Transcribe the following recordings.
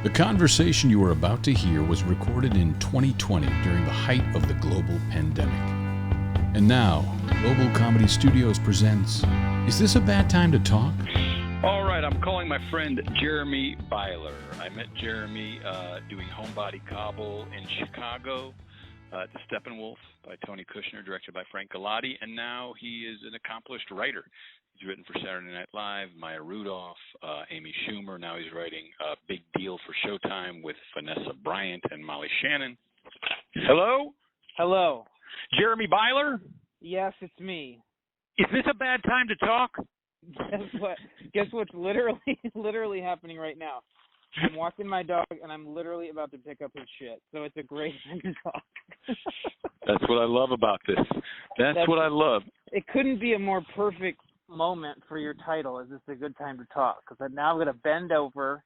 The conversation you are about to hear was recorded in 2020 during the height of the global pandemic. And now, Global Comedy Studios presents, Is This a Bad Time to Talk? All right, I'm calling my friend Jeremy Beiler. I met Jeremy doing Homebody Cobble in Chicago at the Steppenwolf by Tony Kushner, directed by Frank Galati, and now he is an accomplished writer. He's written for Saturday Night Live, Maya Rudolph, Amy Schumer. Now he's writing a big deal for Showtime with Vanessa Bryant and Molly Shannon. Hello? Hello. Jeremy Beiler? Yes, it's me. Is this a bad time to talk? Guess what's literally happening right now? I'm walking my dog, and I'm literally about to pick up his shit. So it's a great time to talk. That's what I love about this. That's what I love. It couldn't be a more perfect moment for your title. Is this a good time to talk? Because now I'm going to bend over,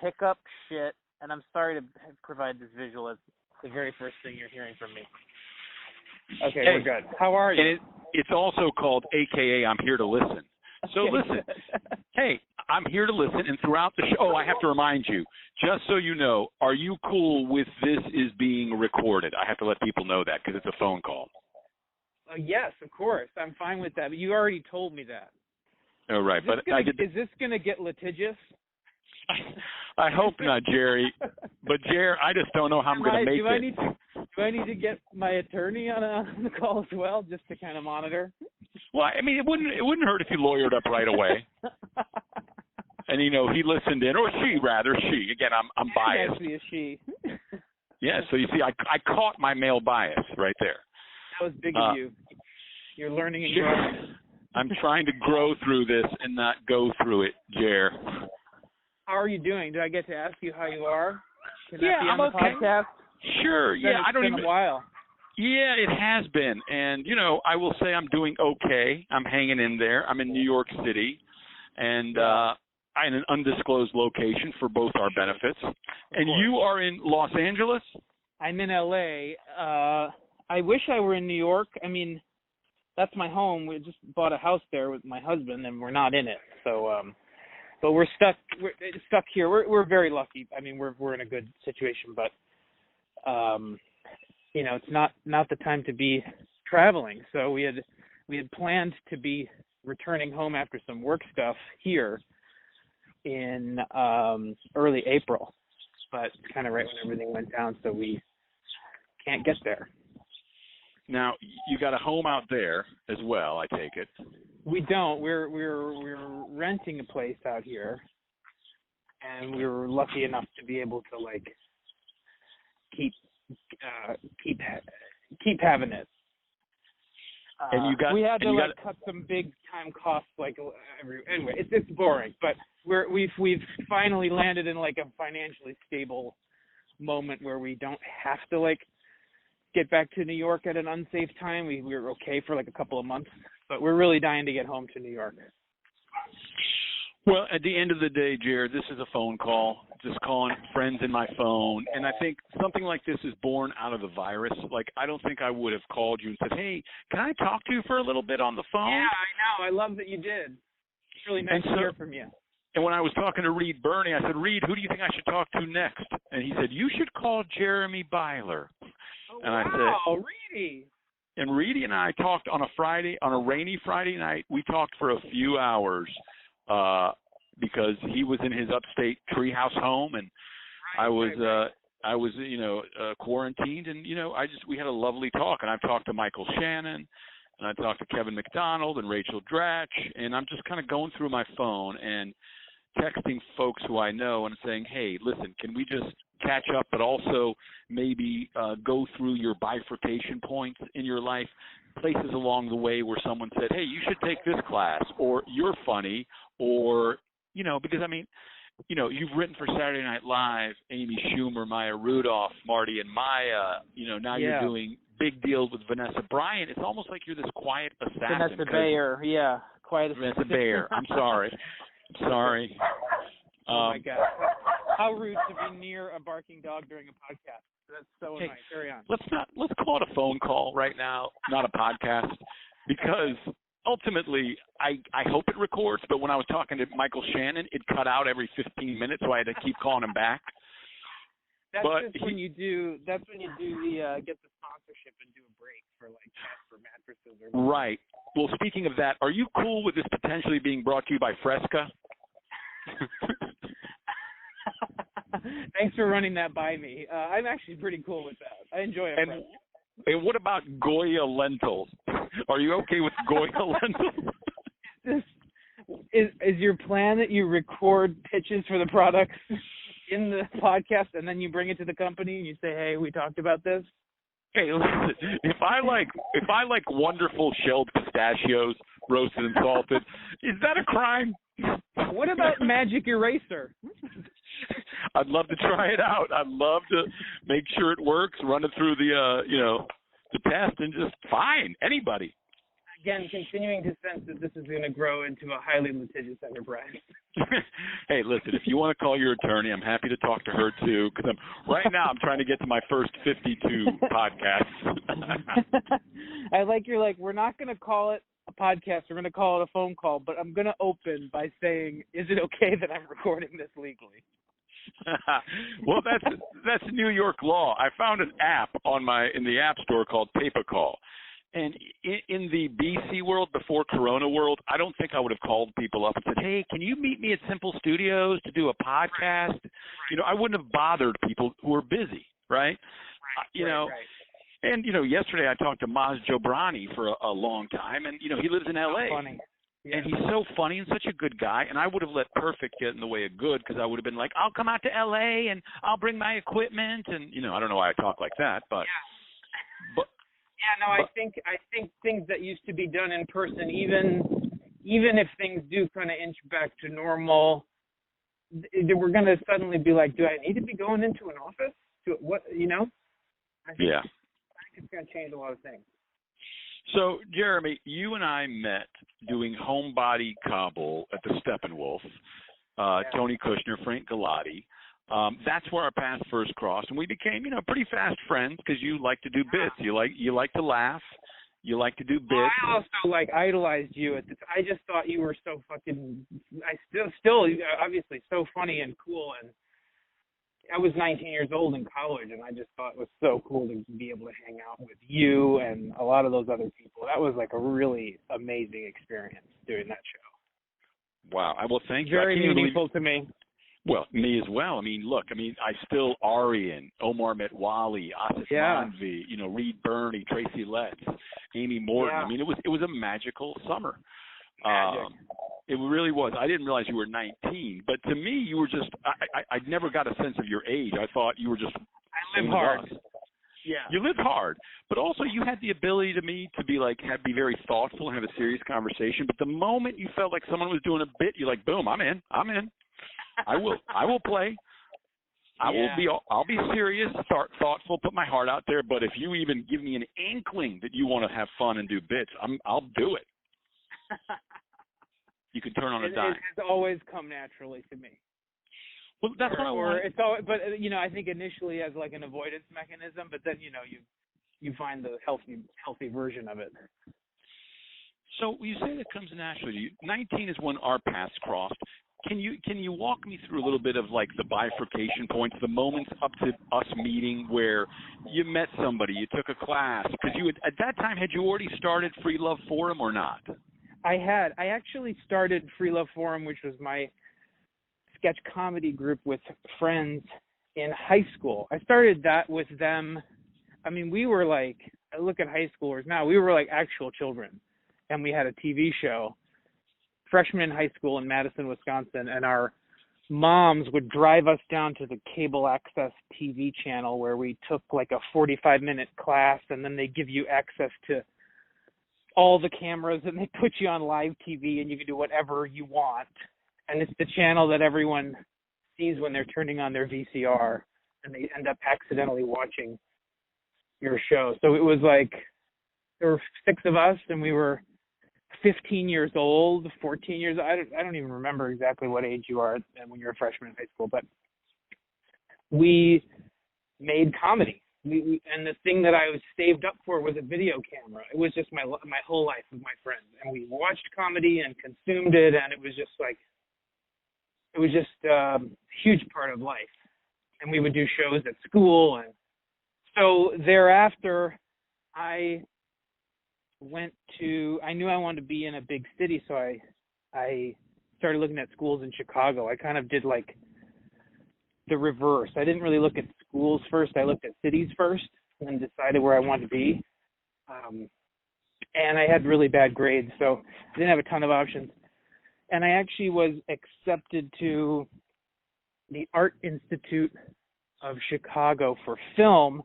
pick up shit, and I'm sorry to provide this visual as the very first thing you're hearing from me. Okay, hey, we're good. How are you? And it's also called AKA I'm Here to Listen. So listen, hey, I'm here to listen, and throughout the show, I have to remind you, just so you know, are you cool with this is being recorded? I have to let people know that because it's a phone call. Yes, of course. I'm fine with that. But you already told me that. Oh, right. Is this going to get litigious? I hope not, Jerry. But, Jerry, I just don't know how I'm going to make it. Do I need to get my attorney on the call as well, just to kind of monitor? Well, I mean, it wouldn't hurt if you lawyered up right away. And, you know, he listened in, or she, rather, she. Again, I'm biased. Actually, a she. Yeah, so you see, I caught my male bias right there. That was big of you. You're learning and growing. I'm trying to grow through this and not go through it, Jer. How are you doing? Do I get to ask you how you are? Can that be I'm on the okay. podcast? Sure. Yeah, I don't even. It's been a while. Yeah, it has been, and you know, I will say I'm doing okay. I'm hanging in there. I'm in New York City, and I'm in an undisclosed location for both our benefits. And you are in Los Angeles? I'm in L.A. I wish I were in New York. I mean, that's my home. We just bought a house there with my husband, and we're not in it. So, but we're stuck. We're stuck here. We're very lucky. I mean, we're in a good situation, but you know, it's not the time to be traveling. So we had planned to be returning home after some work stuff here in early April, but kind of right when everything went down, so we can't get there. Now, you got a home out there as well, I take it. We don't. We're renting a place out here, and we were lucky enough to be able to like keep having it. And we had to cut some big time costs anyway. It's boring, but we've finally landed in like a financially stable moment where we don't have to like get back to New York at an unsafe time. We were okay for like a couple of months, but we're really dying to get home to New York. Well, at the end of the day, Jared, this is a phone call, just calling friends in my phone. And I think something like this is born out of the virus. Like, I don't think I would have called you and said, hey, can I talk to you for a little bit on the phone? Yeah, I know. I love that you did. It's really nice to hear from you. And when I was talking to Reed Birney, I said, Reed, who do you think I should talk to next? And he said, you should call Jeremy Beiler. Oh, and I said, Reedy. And Reedy and I talked on a rainy Friday night. We talked for a few hours because he was in his upstate treehouse home, and I was quarantined, and we had a lovely talk. And I've talked to Michael Shannon, and I talked to Kevin McDonald and Rachel Dratch, and I'm just kind of going through my phone and texting folks who I know and saying, hey, listen, can we just catch up, but also maybe go through your bifurcation points in your life, places along the way where someone said, hey, you should take this class, or you're funny, or, because I mean, you've written for Saturday Night Live, Amy Schumer, Maya Rudolph, Marty and Maya, now you're doing big deals with Vanessa Bryant. It's almost like you're this quiet assassin. Vanessa Bayer, quiet assassin. Vanessa Bayer, I'm sorry. Oh my God! How rude to be near a barking dog during a podcast. That's so annoying. Carry on. Let's call it a phone call right now, not a podcast, because ultimately, I hope it records, but when I was talking to Michael Shannon, it cut out every 15 minutes, so I had to keep calling him back. That's when you do the get the sponsorship and do a break for like for mattresses or whatever. Right. Well, speaking of that, are you cool with this potentially being brought to you by Fresca? Thanks for running that by me. I'm actually pretty cool with that. I enjoy it. And what about Goya lentils? Are you okay with Goya lentils? Is your plan that you record pitches for the products in the podcast and then you bring it to the company and you say, "Hey, we talked about this"? Hey, listen. If I like wonderful shelled pistachios, roasted and salted, is that a crime? What about Magic Eraser? I'd love to try it out. I'd love to make sure it works, run it through the the test, and just fine anybody. Again, continuing to sense that this is going to grow into a highly litigious enterprise. Hey, listen, if you want to call your attorney, I'm happy to talk to her too. Because right now I'm trying to get to my first 52 podcasts. I like you're like, we're not going to call it a podcast. We're going to call it a phone call. But I'm going to open by saying, is it okay that I'm recording this legally? Well, that's New York law. I found an app in the App Store called Pay-Per-Call. And in the BC world, before Corona world, I don't think I would have called people up and said, "Hey, can you meet me at Simple Studios to do a podcast?" I wouldn't have bothered people who are busy, right? Right. And, yesterday I talked to Maz Jobrani for a long time, and, he lives in L.A. Funny. Yeah. And he's so funny and such a good guy, and I would have let perfect get in the way of good because I would have been like, "I'll come out to L.A. and I'll bring my equipment," and, I don't know why I talk like that, but yeah. But I think things that used to be done in person, even if things do kind of inch back to normal, we're going to suddenly be like, do I need to be going into an office? I think it's going to change a lot of things. So, Jeremy, you and I met doing Homebody Cobble at the Steppenwolf. Tony Kushner, Frank Galati. That's where our paths first crossed, and we became, pretty fast friends because you like to do bits. You like to laugh. You like to do bits. Well, I also idolized you at the I just thought you were so fucking. Still obviously so funny and cool. And I was 19 years old in college, and I just thought it was so cool to be able to hang out with you and a lot of those other people. That was like a really amazing experience doing that show. Wow. Well, thank you. Very meaningful to me. Well, me as well. I still Arian, Omar Metwali, Asif Manvi, Reed Burney, Tracy Letts, Amy Morton. Yeah. It was a magical summer. Magic. It really was. I didn't realize you were 19, but to me, you were just. I never got a sense of your age. I thought you were just. I live hard. Yeah. You lived hard, but also you had the ability to be be very thoughtful and have a serious conversation. But the moment you felt like someone was doing a bit, you're like, boom, I'm in. I will play. I'll be serious, thoughtful, put my heart out there. But if you even give me an inkling that you want to have fun and do bits, I'll do it. You can turn on a dime. It has always come naturally to me. Well, that's what I want. It's always, but I think initially as like an avoidance mechanism, but then you find the healthy version of it. So you say that comes naturally to you. 19 is when our paths crossed. Can you walk me through a little bit of like the bifurcation points, the moments up to us meeting where you met somebody, you took a class? Because at that time, had you already started Free Love Forum or not? I had. I actually started Free Love Forum, which was my sketch comedy group with friends in high school. I started that with them. We were like, I look at high schoolers now, we were like actual children. And we had a TV show, freshman in high school in Madison, Wisconsin, and our moms would drive us down to the cable access TV channel where we took like a 45-minute class, and then they give you access to all the cameras, and they put you on live TV, and you can do whatever you want. And it's the channel that everyone sees when they're turning on their VCR, and they end up accidentally watching your show. So it was like there were 6 of us, and we were 15 years old, 14 years old. I don't even remember exactly what age you are when you're a freshman in high school, but we made comedy. and the thing that I was saved up for was a video camera. It was just my whole life with my friends, and we watched comedy and consumed it, and it was just a huge part of life. And we would do shows at school, and so thereafter, I knew I wanted to be in a big city, so I started looking at schools in Chicago. I kind of did like the reverse. I didn't really look at schools first. I looked at cities first and then decided where I wanted to be. And I had really bad grades, so I didn't have a ton of options. And I actually was accepted to the Art Institute of Chicago for film,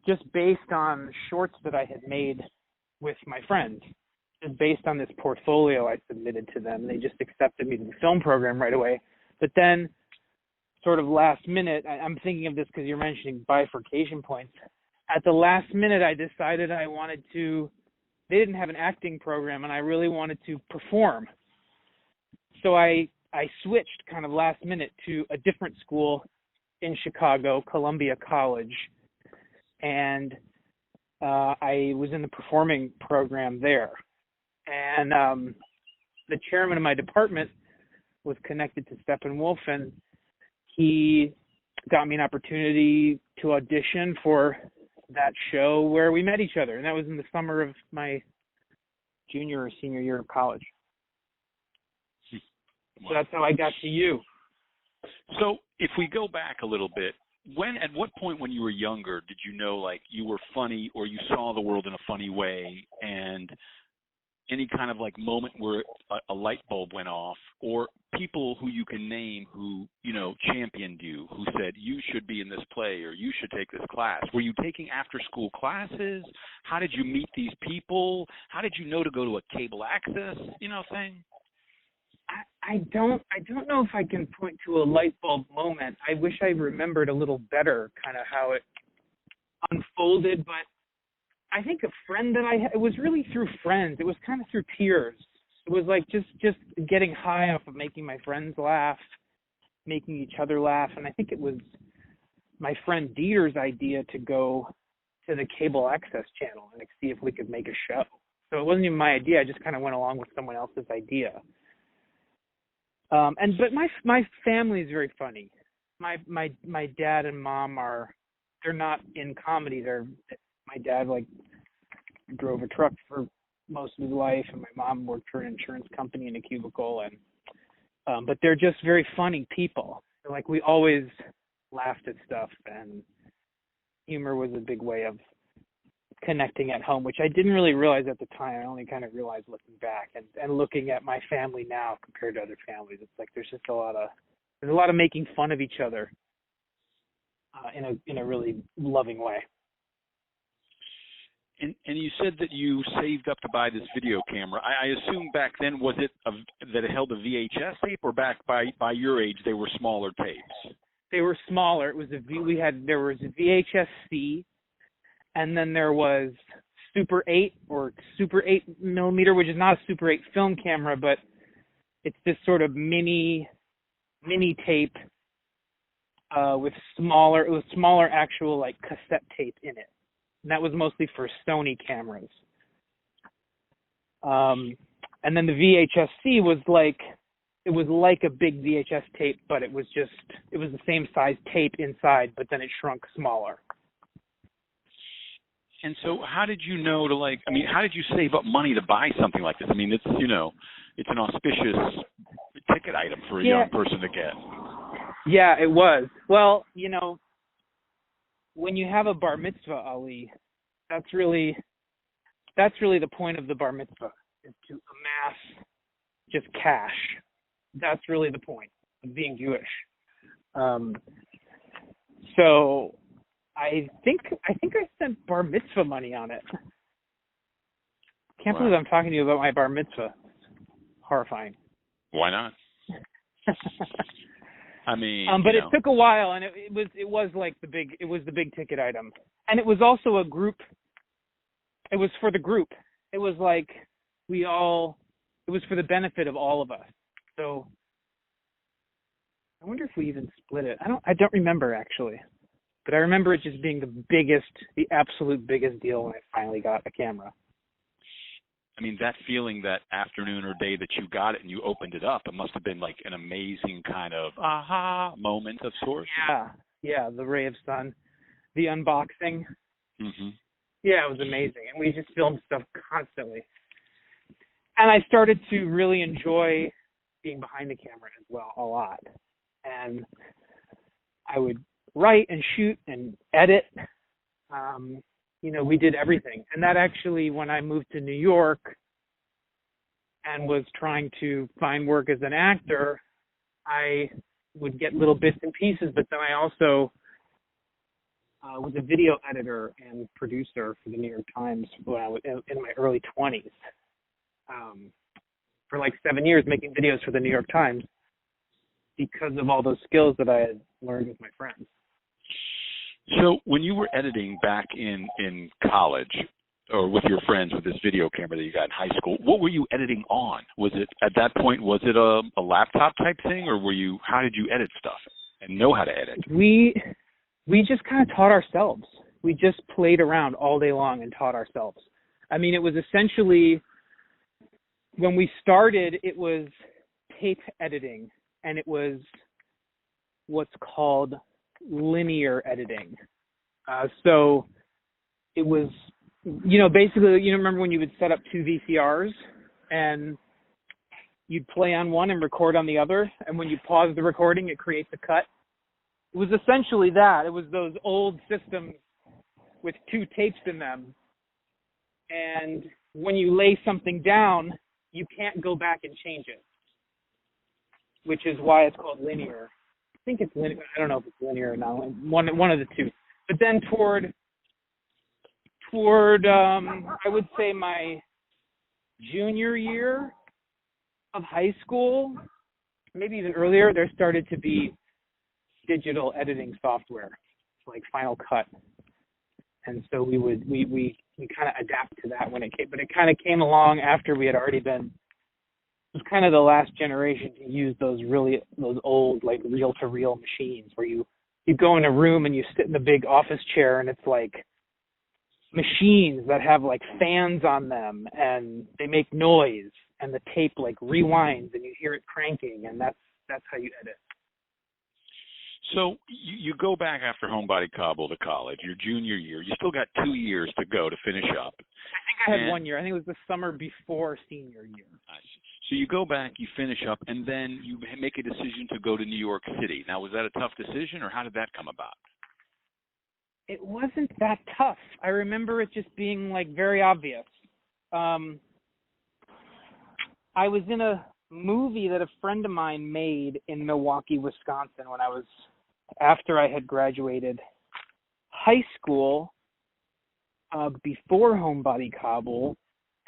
just based on shorts that I had made with my friends, just based on this portfolio I submitted to them. They just accepted me to the film program right away. But then, sort of last minute, I'm thinking of this because you're mentioning bifurcation points. At the last minute, I decided they didn't have an acting program, and I really wanted to perform. So I switched kind of last minute to a different school in Chicago, Columbia College, and I was in the performing program there. And the chairman of my department was connected to Steppenwolf, and he got me an opportunity to audition for that show where we met each other. And that was in the summer of my junior or senior year of college. So that's how I got to you. So if we go back a little bit, at what point when you were younger did you know like you were funny or you saw the world in a funny way, and any kind of like moment where a light bulb went off, or people who you can name who, you know, championed you, who said you should be in this play or you should take this class? Were you taking after school classes? How did you meet these people? How did you know to go to a cable access, thing? I don't know if I can point to a light bulb moment. I wish I remembered a little better kind of how it unfolded, but I think a friend that it was really through friends. It was kind of through peers. It was like just getting high off of making my friends laugh, making each other laugh. And I think it was my friend Dieter's idea to go to the cable access channel and see if we could make a show. So it wasn't even my idea. I just kind of went along with someone else's idea. But my family is very funny. My dad and mom they're not in comedy. My dad drove a truck for most of his life, and my mom worked for an insurance company in a cubicle, and but they're just very funny people. Like, we always laughed at stuff, and humor was a big way of connecting at home, which I didn't really realize at the time. I only kind of realized looking back and looking at my family now compared to other families. It's like there's a lot of making fun of each other in a really loving way. And you said that you saved up to buy this video camera. I assume back then, was it that it held a VHS tape, or back by your age they were smaller tapes? They were smaller. It was there was a VHS-C, and then there was Super 8 or Super 8 millimeter, which is not a Super 8 film camera, but it's this sort of mini tape with smaller actual like cassette tape in it. And that was mostly for Sony cameras. And then the VHS-C was like a big VHS tape, but it was the same size tape inside, but then it shrunk smaller. And so how did you know how did you save up money to buy something like this? I mean, it's an auspicious ticket item for a young person to get. Yeah, it was. Well, when you have a bar mitzvah, Ali, that's really the point of the bar mitzvah, is to amass just cash. That's really the point of being Jewish. So I think I spent bar mitzvah money on it. Can't believe I'm talking to you about my bar mitzvah. Horrifying. Why not? I mean, but it took a while, and it was the big ticket item, and it was also a group. It was for the group. It was like it was for the benefit of all of us. So I wonder if we even split it. I don't remember actually. But I remember it just being the absolute biggest deal when I finally got a camera. I mean, that feeling that afternoon or day that you got it and you opened it up, it must have been like an amazing kind of aha moment of sorts. Yeah, the ray of sun, the unboxing. Mm-hmm. Yeah, it was amazing. And we just filmed stuff constantly. And I started to really enjoy being behind the camera as well a lot. And I would write and shoot and edit. We did everything. And that actually, when I moved to New York and was trying to find work as an actor, I would get little bits and pieces, but then I also was a video editor and producer for the New York Times when I was in my early 20s. For like 7 years, making videos for the New York Times because of all those skills that I had learned with my friends. So when you were editing back in college or with your friends with this video camera that you got in high school, what were you editing on? Was it, at that point, was it a laptop type thing, or how did you edit stuff and know how to edit? We just kind of taught ourselves. We just played around all day long and taught ourselves. I mean, it was essentially, when we started, it was tape editing, and it was what's called linear editing. So it was, basically, remember when you would set up two VCRs and you'd play on one and record on the other, and when you pause the recording, it creates a cut? It was essentially that. It was those old systems with two tapes in them. And when you lay something down, you can't go back and change it, which is why it's called linear. I think it's linear. I don't know if it's linear or not. One of the two. But then toward I would say my junior year of high school, maybe even earlier, there started to be digital editing software like Final Cut, and so we kind of adapt to that when it came. But it kind of came along after we had already been. It was kind of the last generation to use those old like reel-to-reel machines where you go in a room and you sit in the big office chair and it's like machines that have like fans on them and they make noise and the tape like rewinds and you hear it cranking, and that's how you edit. So you go back after Homebody Cobble to college, your junior year. You still got 2 years to go to finish up. I think I had 1 year. I think it was the summer before senior year. So you go back, you finish up, and then you make a decision to go to New York City. Now, was that a tough decision, or how did that come about? It wasn't that tough. I remember it just being like very obvious. I was in a movie that a friend of mine made in Milwaukee, Wisconsin after I had graduated high school, before Homebody Cobble.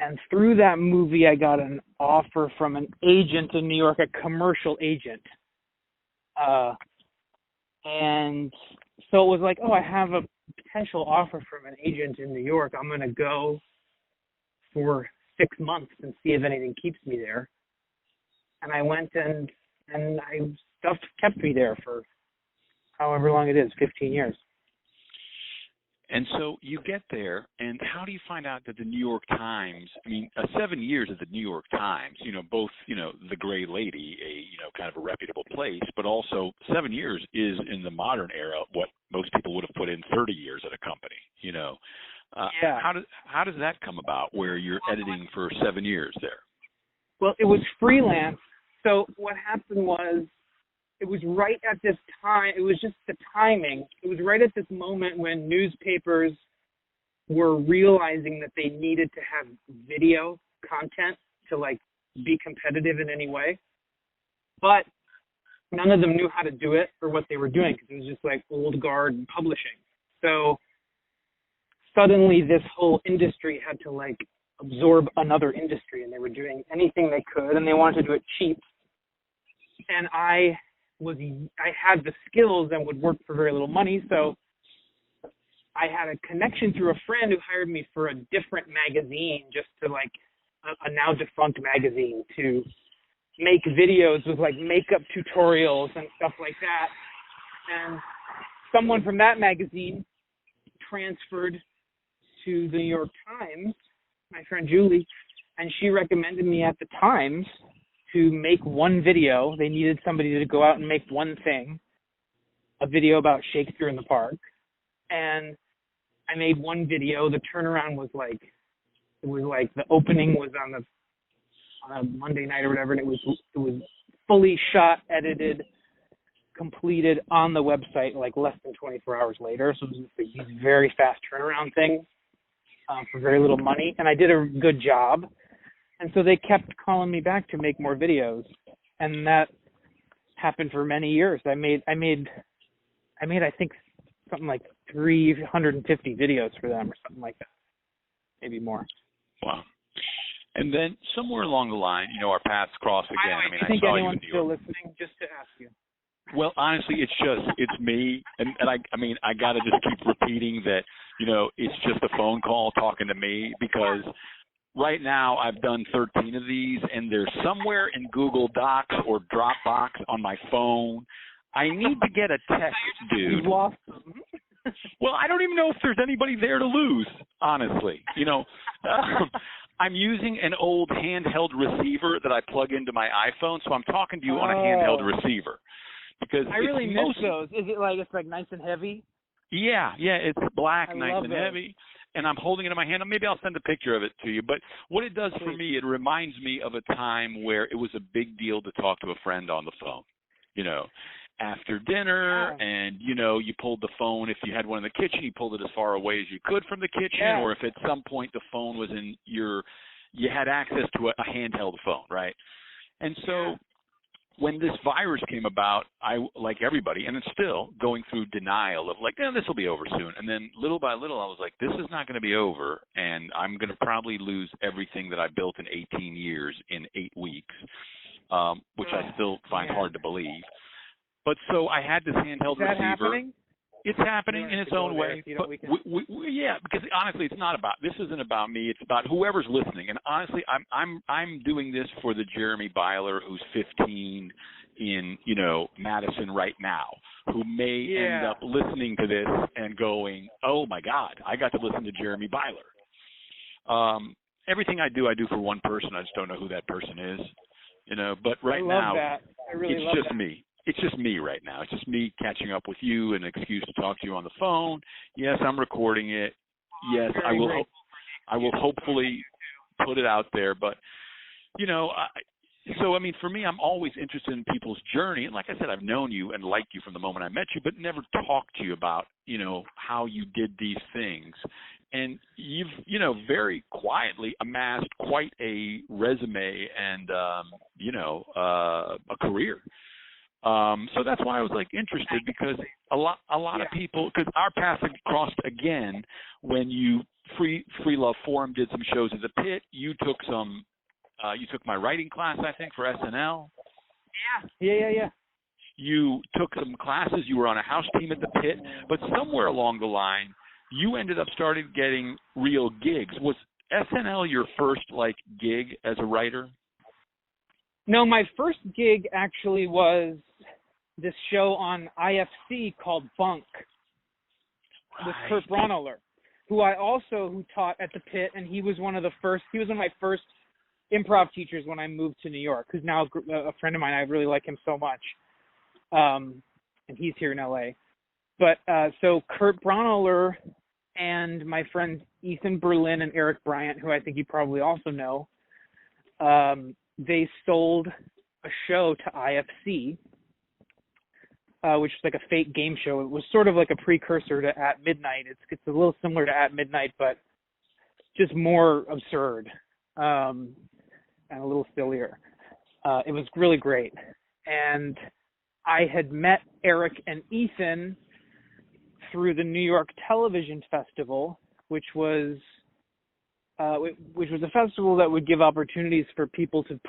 And through that movie, I got an offer from an agent in New York, a commercial agent. And so it was like, I have a potential offer from an agent in New York. I'm going to go for 6 months and see if anything keeps me there. And I went and stuff kept me there for however long it is, 15 years. And so you get there, and how do you find out that the New York Times, 7 years at the New York Times, both, the Gray Lady, kind of a reputable place, but also 7 years is in the modern era what most people would have put in 30 years at a company, Yeah. How does that come about where you're editing for 7 years there? Well, it was freelance. So what happened was, it was right at this time, it was just the timing. It was right at this moment when newspapers were realizing that they needed to have video content to like be competitive in any way. But none of them knew how to do it or what they were doing because it was just like old guard publishing. So suddenly this whole industry had to like absorb another industry, and they were doing anything they could, and they wanted to do it cheap. And I had the skills and would work for very little money, so I had a connection through a friend who hired me for a different magazine, just to like a now defunct magazine, to make videos with like makeup tutorials and stuff like that. And someone from that magazine transferred to the New York Times, my friend Julie, and she recommended me at the Times to make one video. They needed somebody to go out and make one thing, a video about Shakespeare in the Park. And I made one video. The turnaround was like, the opening was on a Monday night or whatever, and it was fully shot, edited, completed on the website like less than 24 hours later. So it was these very fast turnaround things for very little money, and I did a good job. And so they kept calling me back to make more videos, and that happened for many years. I made I think something like 350 videos for them or something like that, maybe more. Wow. And then somewhere along the line, our paths cross again. I think anyone's still listening, just to ask you. Well, honestly, it's me, and I got to just keep repeating that, it's just a phone call talking to me, because right now I've done 13 of these, and they're somewhere in Google Docs or Dropbox on my phone. I need to get a text, dude. You've lost them. Well, I don't even know if there's anybody there to lose, honestly. I'm using an old handheld receiver that I plug into my iPhone, so I'm talking to you on a handheld receiver. Because I really miss those. Is it like it's like nice and heavy? Yeah, it's black, nice and those. heavy, and I'm holding it in my hand. Maybe I'll send a picture of it to you. But what it does for me, it reminds me of a time where it was a big deal to talk to a friend on the phone. After dinner, and you pulled the phone. If you had one in the kitchen, you pulled it as far away as you could from the kitchen, or if at some point the phone was in you had access to a handheld phone, right? And so when this virus came about, I, like everybody, and it's still going through denial of like, this will be over soon. And then little by little, I was like, this is not going to be over, and I'm going to probably lose everything that I built in 18 years in 8 weeks, which I still find hard to believe. But so I had this handheld receiver. Happening? It's happening in its own way. But because honestly, it's not about. This isn't about me. It's about whoever's listening. And honestly, I'm doing this for the Jeremy Beiler who's 15 in Madison right now, who may end up listening to this and going, "Oh my God, I got to listen to Jeremy Beiler." Everything I do for one person. I just don't know who that person is. But right now, it's just me. It's just me right now. It's just me catching up with you, an excuse to talk to you on the phone. Yes, I'm recording it. Yes, I will hopefully put it out there. But, for me, I'm always interested in people's journey. And like I said, I've known you and liked you from the moment I met you, but never talked to you about, how you did these things. And you've, very quietly amassed quite a resume and, a career. So that's why I was interested, because a lot of people, because our paths had crossed again when Free Love Forum did some shows at the Pit. You took my writing class, I think, for SNL. Yeah. You took some classes. You were on a house team at the Pit, but somewhere along the line, you ended up starting getting real gigs. Was SNL your first gig as a writer? No, my first gig actually was this show on IFC called Bunk with Kurt Braunohler, who taught at the Pit, and he was one of my first improv teachers when I moved to New York, who's now a friend of mine. I really like him so much. And he's here in LA. But so Kurt Braunohler and my friends Ethan Berlin and Eric Bryant, who I think you probably also know, they sold a show to IFC, which is like a fake game show. It was sort of like a precursor to At Midnight. It's a little similar to At Midnight, but just more absurd and a little sillier. It was really great. And I had met Eric and Ethan through the New York Television Festival, which was a festival that would give opportunities for people to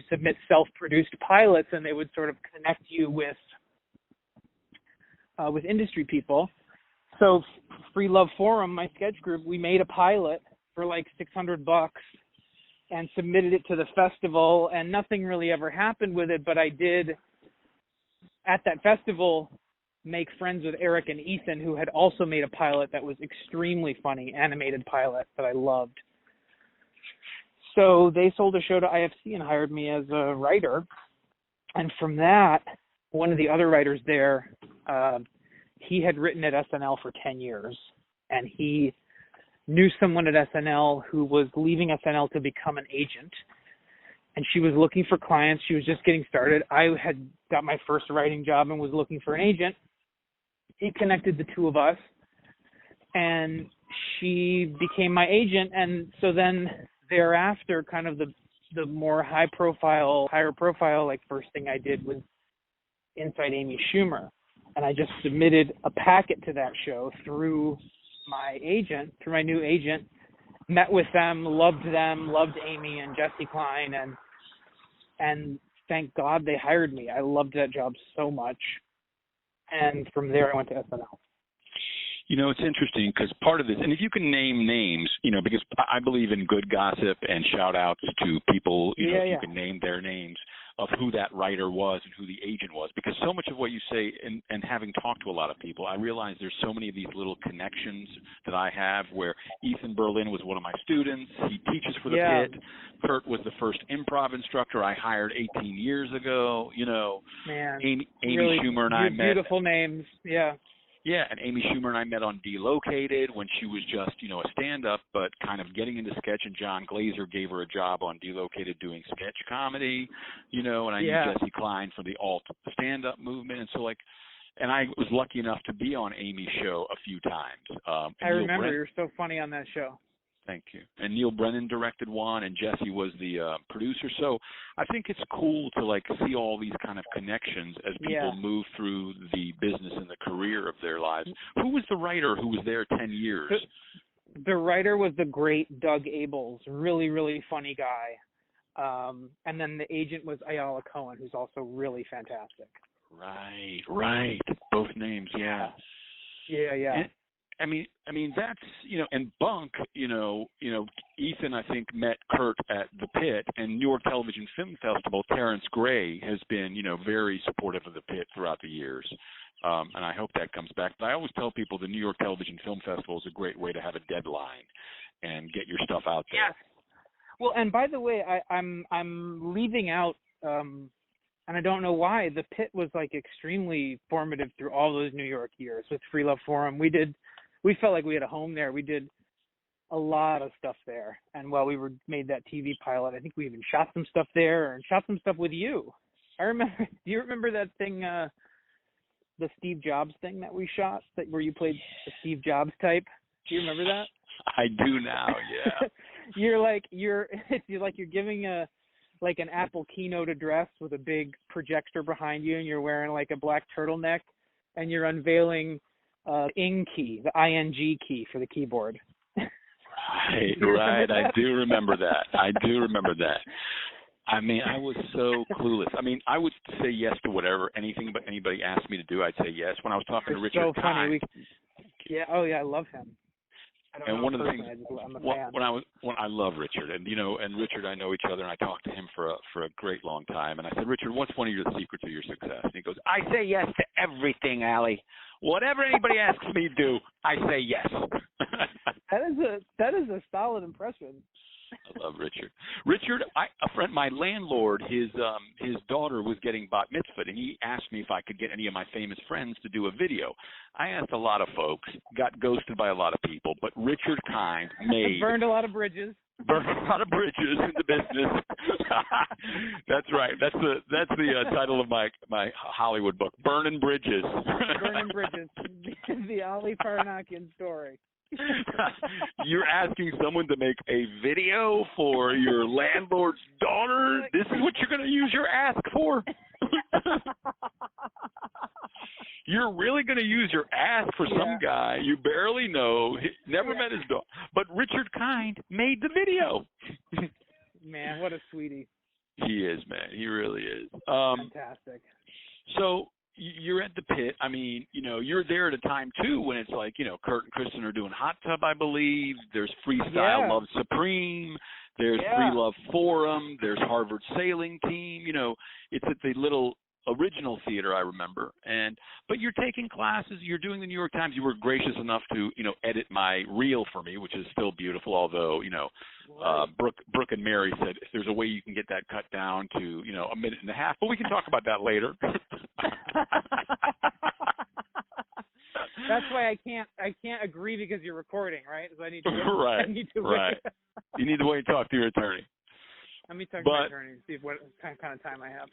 submit self-produced pilots, and they would sort of connect you with industry people. So Free Love Forum, my sketch group, we made a pilot for $600 and submitted it to the festival, and nothing really ever happened with it, but I did at that festival make friends with Eric and Ethan, who had also made a pilot that was extremely funny, animated pilot that I loved. So they sold a show to IFC and hired me as a writer. And from that, one of the other writers there, he had written at SNL for 10 years. And he knew someone at SNL who was leaving SNL to become an agent. And she was looking for clients. She was just getting started. I had got my first writing job and was looking for an agent. He connected the two of us, and she became my agent. And so then thereafter, kind of the more higher profile, like first thing I did was Inside Amy Schumer. And I just submitted a packet to that show through my new agent, met with them, loved Amy and Jesse Klein, and thank God they hired me. I loved that job so much. And from there, I went to SNL. You know, it's interesting because part of this, and if you can name names, you know, because I believe in good gossip and shout outs to people, you know, if you can name their names of who that writer was and who the agent was, because so much of what you say, and having talked to a lot of people, I realize there's so many of these little connections that I have where Ethan Berlin was one of my students. He teaches for the Pit. Kurt was the first improv instructor I hired 18 years ago. You know, man, Amy really, Schumer and I met. Beautiful names, Yeah, and Amy Schumer and I met on Delocated when she was just, you know, a stand-up, but kind of getting into sketch, and John Glazer gave her a job on Delocated doing sketch comedy, you know, and I knew Jesse Klein for the alt stand-up movement, and so, like, and I was lucky enough to be on Amy's show a few times. I remember, you were so funny on that show. Thank you. And Neil Brennan directed one, and Jesse was the producer. So I think it's cool to, like, see all these kind of connections as people move through the business and the career of their lives. Who was the writer who was there 10 years? The writer was the great Doug Abels, really, really funny guy. And then the agent was Ayala Cohen, who's also really fantastic. Right. Both names, yeah. And, I mean that's, you know, and Bunk, you know, Ethan I think met Kurt at the Pit, and New York Television Film Festival. Terrence Gray has been, you know, very supportive of the Pit throughout the years, and I hope that comes back. But I always tell people the New York Television Film Festival is a great way to have a deadline and get your stuff out there. Yes. Well, and by the way, I'm leaving out, and I don't know why, the Pit was like extremely formative through all those New York years with Free Love Forum. We felt like we had a home there. We did a lot of stuff there. And while we made that TV pilot, I think we even shot some stuff there and shot some stuff with you. I remember, do you remember that thing, the Steve Jobs thing that we shot, where you played the Steve Jobs type? Do you remember that? I do now, yeah. you're giving an Apple keynote address with a big projector behind you, and you're wearing like a black turtleneck, and you're unveiling ing key, the ING key for the keyboard. Right. I do remember that. I mean, I was so clueless. I mean, I would say yes to whatever, anything but anybody asked me to do, I'd say yes. When I was talking to Richard Kind. I love him. And one of the things, when I love Richard, and you know, and Richard, I know each other, and I talked to him for a great long time. And I said, Richard, what's one of your secrets of your success? And he goes, I say yes to everything, Allie. Whatever anybody asks me to do, I say yes. That is a solid impression. I love Richard. Richard, my landlord, his daughter was getting bat mitzvahed, and he asked me if I could get any of my famous friends to do a video. I asked a lot of folks, got ghosted by a lot of people, but Richard Kind burned a lot of bridges. Burned a lot of bridges in the business. That's right. That's the title of my Hollywood book, Burning Bridges. Burning Bridges, the Ali Parnakian story. You're asking someone to make a video for your landlord's daughter? This is what you're going to use your ask for? You're really going to use your ask for some guy you barely know, never met his daughter. But Richard Kind made the video. Man, what a sweetie. He is, man. He really is. Fantastic. So you're at the Pit. I mean, you know, you're there at a time, too, when it's like, you know, Kurt and Kristen are doing Hot Tub, I believe. There's Freestyle Love Supreme. There's Free Love Forum. There's Harvard Sailing Team. You know, it's at the little original theater, I remember. But you're taking classes, you're doing the New York Times. You were gracious enough to, edit my reel for me, which is still beautiful, although, Brooke and Mary said if there's a way you can get that cut down to, a minute and a half, but we can talk about that later. That's why I can't agree because you're recording, right? So I need to right. I need to right. You need to wait and talk to your attorney. Let me talk to my attorney and see what kind of time I have.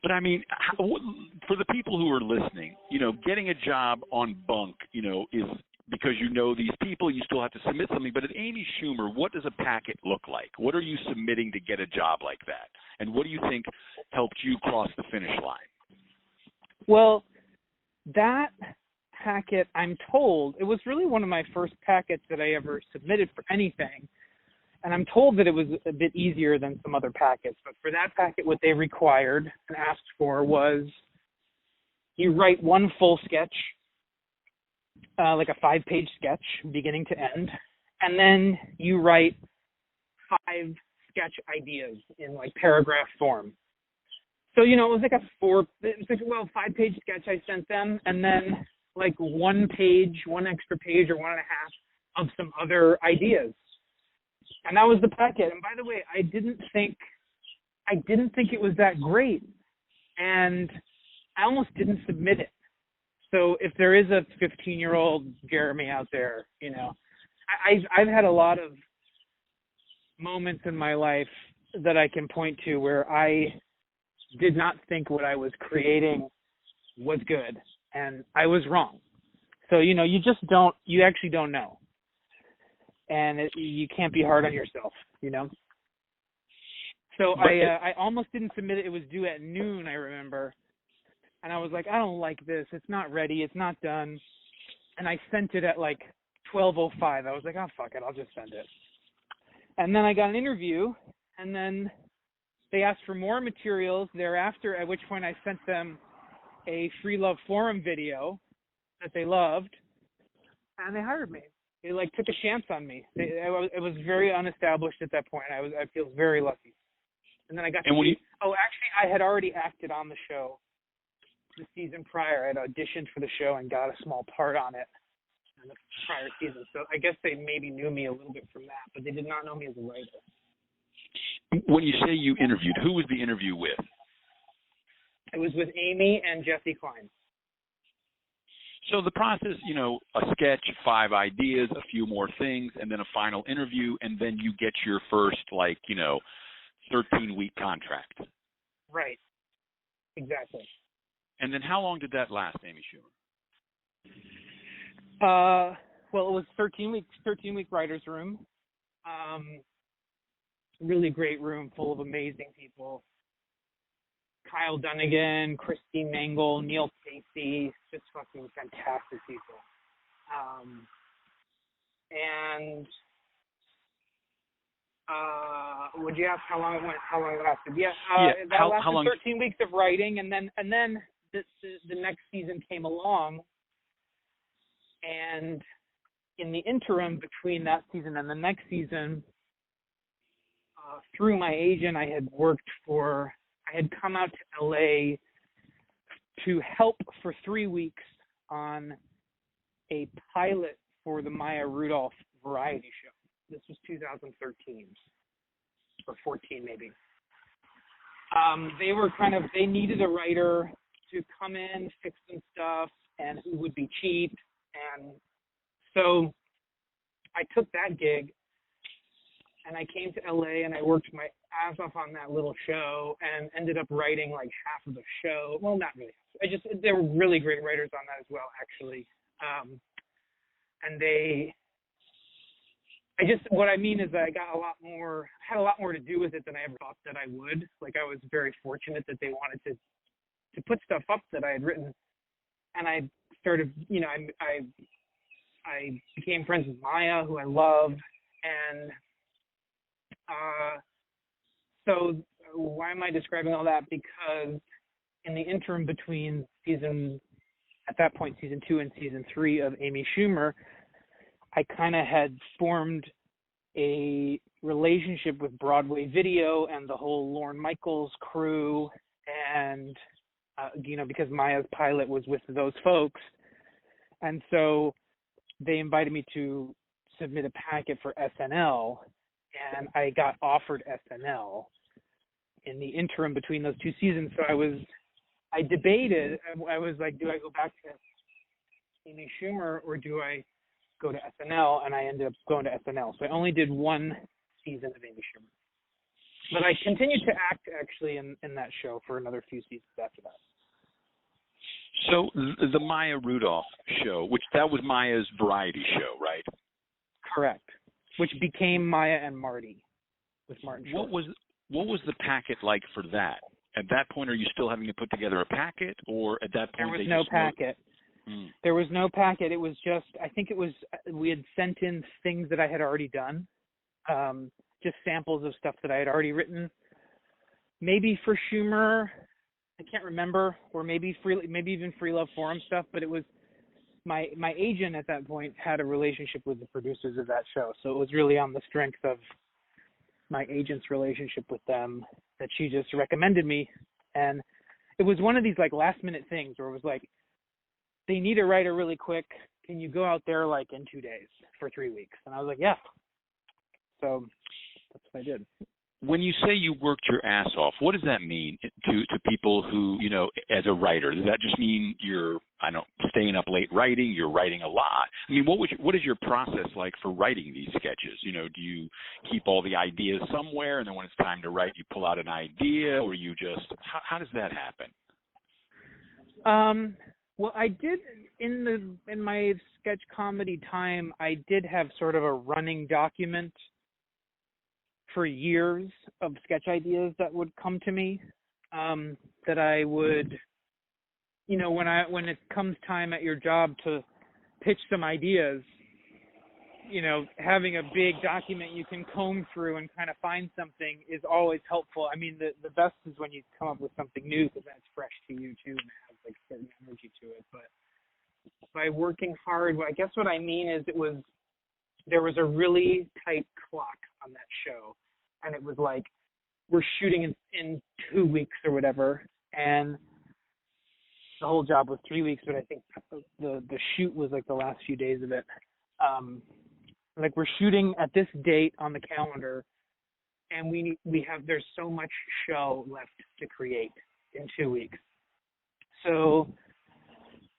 But I mean, for the people who are listening, getting a job on Bunk, is because these people, you still have to submit something. But at Amy Schumer, what does a packet look like? What are you submitting to get a job like that? And what do you think helped you cross the finish line? Well, that packet, I'm told, it was really one of my first packets that I ever submitted for anything. And I'm told that it was a bit easier than some other packets. But for that packet, what they required and asked for was you write one full sketch, like a 5-page sketch, beginning to end. And then you write 5 sketch ideas in like paragraph form. So, it was like a 5-page sketch I sent them. And then like 1 extra page or 1.5 of some other ideas. And that was the packet. And by the way, I didn't think it was that great. And I almost didn't submit it. So if there is a 15-year-old Jeremy out there, I've had a lot of moments in my life that I can point to where I did not think what I was creating was good. And I was wrong. So, you actually don't know. And you can't be hard on yourself, So I almost didn't submit it. It was due at noon, I remember. And I was like, I don't like this. It's not ready. It's not done. And I sent it at like 12:05. I was like, oh, fuck it. I'll just send it. And then I got an interview. And then they asked for more materials thereafter, at which point I sent them a Free Love Forum video that they loved. And they hired me. They took a chance on me. It was very unestablished at that point. I feel very lucky. And then I got actually I had already acted on the show the season prior. I had auditioned for the show and got a small part on it in the prior season. So I guess they maybe knew me a little bit from that, but they did not know me as a writer. When you say you interviewed, who was the interview with? It was with Amy and Jesse Klein. So the process, a sketch, 5 ideas, a few more things, and then a final interview, and then you get your first, 13-week contract. Right. Exactly. And then how long did that last, Amy Schumer? Well, it was 13-week writer's room. Really great room full of amazing people. Kyle Dunnigan, Christine Mangle, Neil Casey, just fucking fantastic people. Would you ask how long it went? How long it lasted? That lasted how long? 13 weeks of writing, and then the next season came along, and in the interim between that season and the next season, through my agent, I had come out to LA to help for 3 weeks on a pilot for the Maya Rudolph variety show. This was 2013 or 14 maybe. They needed a writer to come in, fix some stuff, and who would be cheap. And so I took that gig. And I came to LA and I worked my ass off on that little show and ended up writing like half of the show. Well, not really. There were really great writers on that as well, actually. What I mean is that I had a lot more to do with it than I ever thought that I would. Like, I was very fortunate that they wanted to put stuff up that I had written. And I started, I became friends with Maya, who I love. And so why am I describing all that? Because in the interim between season 2 and season 3 of Amy Schumer, I kind of had formed a relationship with Broadway Video and the whole Lorne Michaels crew, and because Maya's pilot was with those folks. And so they invited me to submit a packet for SNL, and I got offered SNL in the interim between those two seasons. So I debated. I was like, do I go back to Amy Schumer or do I go to SNL? And I ended up going to SNL. So I only did one season of Amy Schumer. But I continued to act actually in that show for another few seasons after that. So the Maya Rudolph show, which that was Maya's variety show, right? Correct. Which became Maya and Marty with Martin Short. What was the packet like for that? At that point, are you still having to put together a packet, or at that point there was no packet? There was no packet. It was just, I think it was, we had sent in things that I had already done, just samples of stuff that I had already written. Maybe for Schumer, I can't remember, or maybe even Free Love Forum stuff. But it was my agent at that point had a relationship with the producers of that show, so it was really on the strength of my agent's relationship with them that she just recommended me. And it was one of these like last minute things where it was like, they need a writer really quick. Can you go out there like in 2 days for 3 weeks? And I was like, yeah. So that's what I did. When you say you worked your ass off, what does that mean to people who, as a writer? Does that just mean you're, staying up late writing, you're writing a lot? I mean, what is your process like for writing these sketches? Do you keep all the ideas somewhere, and then when it's time to write, you pull out an idea, or you just, how does that happen? Well, I did in my sketch comedy time, I did have sort of a running document for years of sketch ideas that would come to me, that I would, when it comes time at your job to pitch some ideas, having a big document you can comb through and kind of find something is always helpful. I mean, the best is when you come up with something new because that's fresh to you too and it has like certain energy to it. But by working hard, I guess what I mean is there was a really tight clock on that show, and it was like we're shooting in 2 weeks or whatever, and the whole job was 3 weeks, but I think the shoot was like the last few days of it. Like we're shooting at this date on the calendar, and there's so much show left to create in 2 weeks. So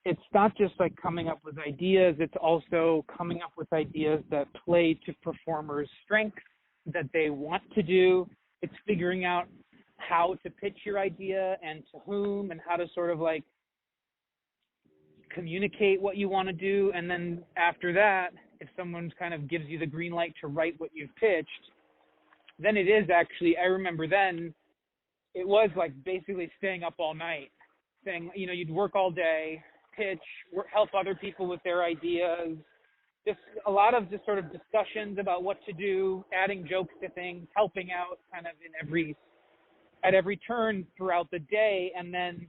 it's not just like coming up with ideas, it's also coming up with ideas that play to performers' strengths that they want to do. It's figuring out how to pitch your idea and to whom, and how to sort of like communicate what you want to do. And then after that, if someone kind of gives you the green light to write what you've pitched, then it is actually, I remember then, it was like basically staying up all night, saying, you'd work all day, pitch, help other people with their ideas, just a lot of just sort of discussions about what to do, adding jokes to things, helping out kind of at every turn throughout the day. And then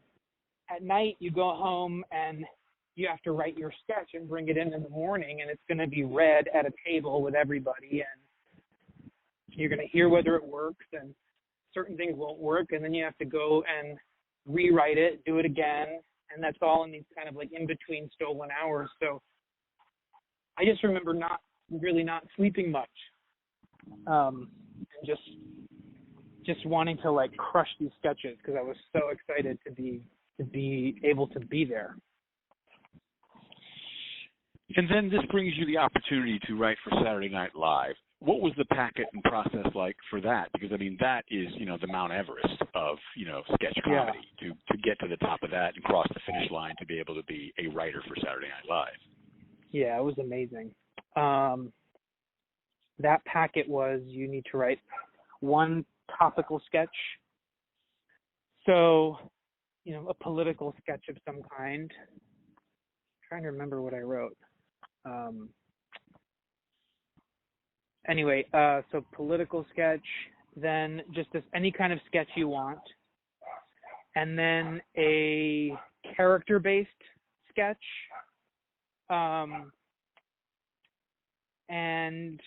at night you go home and you have to write your sketch and bring it in the morning, and it's going to be read at a table with everybody, and you're going to hear whether it works, and certain things won't work, and then you have to go and rewrite it, do it again, and that's all in these kind of like in-between stolen hours. So I just remember not sleeping much, and just wanting to like crush these sketches because I was so excited to be able to be there. And then this brings you the opportunity to write for Saturday Night Live. What was the packet and process like for that? Because, I mean, that is, the Mount Everest of, sketch comedy. Yeah. To get to the top of that and cross the finish line to be able to be a writer for Saturday Night Live. Yeah, it was amazing. That packet was, you need to write one topical sketch. So, a political sketch of some kind. I'm trying to remember what I wrote. Anyway, so political sketch, then just any kind of sketch you want, and then a character-based sketch, and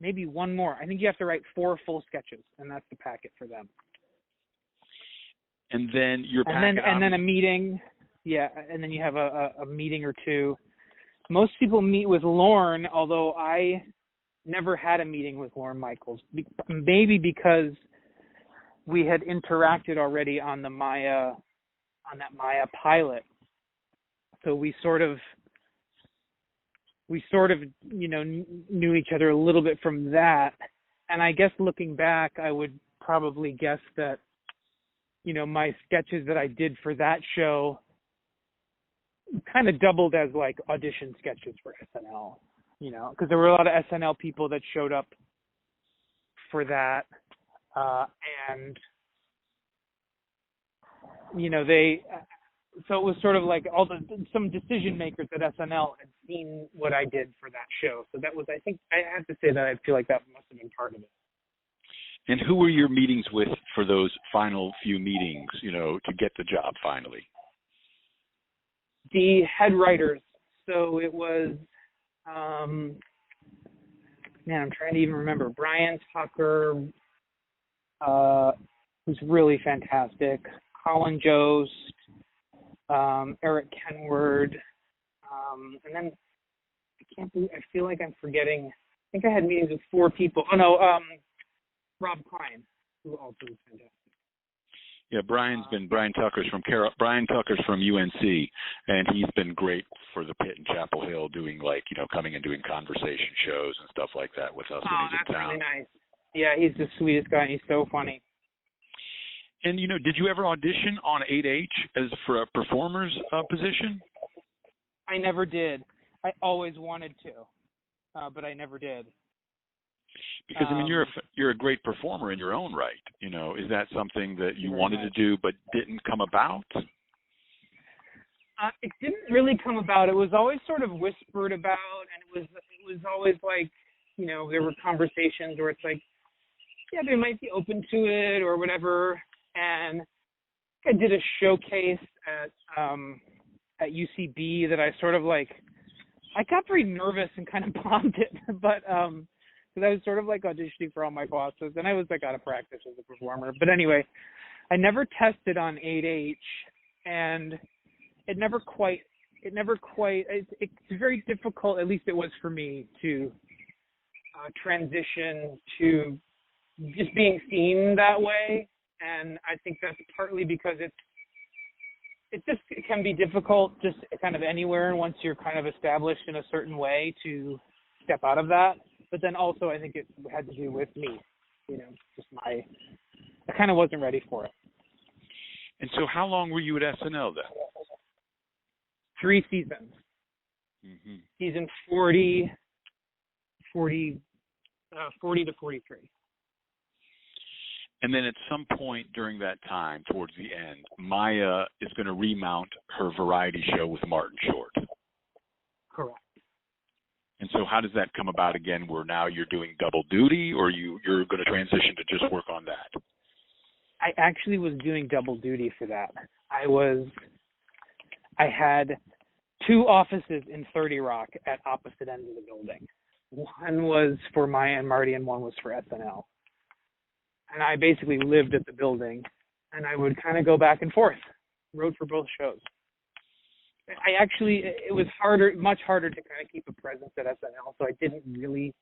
maybe one more. I think you have to write 4 full sketches, and that's the packet for them. And then you're packing and then a meeting. Yeah, and then you have a meeting or two. Most people meet with Lorne, although I never had a meeting with Lorne Michaels. Maybe because we had interacted already on that Maya pilot. So we sort of knew each other a little bit from that. And I guess looking back, I would probably guess that, my sketches that I did for that show kind of doubled as like audition sketches for SNL, because there were a lot of SNL people that showed up for that. And, so it was sort of like some decision makers at SNL had seen what I did for that show. So that was, I think, I have to say that I feel like that must have been part of it. And who were your meetings with for those final few meetings, to get the job finally? The head writers. So it was, I'm trying to even remember. Brian Tucker, who's really fantastic. Colin Jost, Eric Kenward, and then I feel like I'm forgetting. I think I had meetings with 4 people. Oh no, Rob Klein, who also is fantastic. Yeah, Brian Tucker's from UNC, and he's been great for the Pit in Chapel Hill, doing coming and doing conversation shows and stuff like that with us when he's in town. Really nice. Yeah, he's the sweetest guy, and he's so funny. And did you ever audition on 8H for a performer's position? I never did. I always wanted to, but I never did. Because you're a great performer in your own right. Is that something that you wanted to do but didn't come about? It didn't really come about. It was always sort of whispered about, and it was always like, there were conversations where it's like, yeah, they might be open to it or whatever. And I did a showcase at UCB that I sort of I got very nervous and kind of bombed it, but because I was sort of auditioning for all my bosses, and I was out of practice as a performer. But anyway, I never tested on 8H, and it's very difficult, at least it was for me, to transition to just being seen that way. And I think that's partly because it can be difficult just kind of anywhere once you're kind of established in a certain way to step out of that. But then also I think it had to do with me, I kind of wasn't ready for it. And so how long were you at SNL then? 3 seasons. Mm-hmm. Season 40 to 43. And then at some point during that time, towards the end, Maya is going to remount her variety show with Martin Short. Correct. And so how does that come about again, where now you're doing double duty, or you're going to transition to just work on that? I actually was doing double duty for that. I had 2 offices in 30 Rock at opposite ends of the building. One was for Maya and Marty, and one was for SNL. And I basically lived at the building, and I would kind of go back and forth, wrote for both shows. It was much harder to kind of keep a presence at SNL, so I didn't really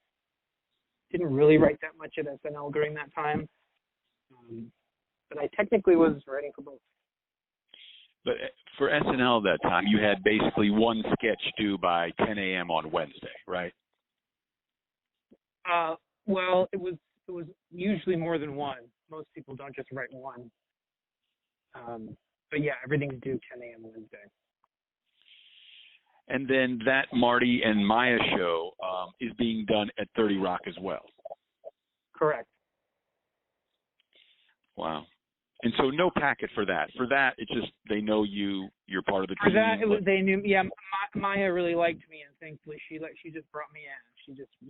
write that much at SNL during that time. But I technically was writing for both. But for SNL that time, you had basically one sketch due by 10 a.m. on Wednesday, right? Well, it was usually more than one. Most people don't just write one. But yeah, everything's due 10 a.m. Wednesday. And then that Marty and Maya show is being done at 30 Rock as well. Correct. Wow. And so no packet for that. For that, it's just they know you're part of the team. For that, they knew. Yeah, Maya really liked me, and thankfully she just brought me in.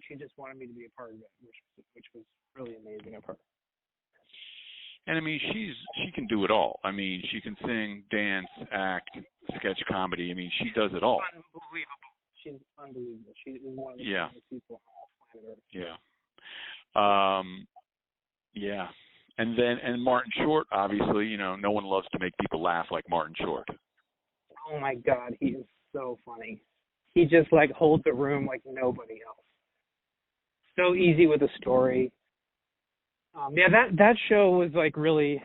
She just wanted me to be a part of it, which was really amazing of her. And I mean, she can do it all. I mean, she can sing, dance, act, sketch comedy. I mean, she does it all. Unbelievable. She's unbelievable. She is one of the funniest people on planet Earth. Yeah. Yeah. And Martin Short, obviously, no one loves to make people laugh like Martin Short. Oh my God, he is so funny. He just like holds a room like nobody else. So easy with a story. That show was like really,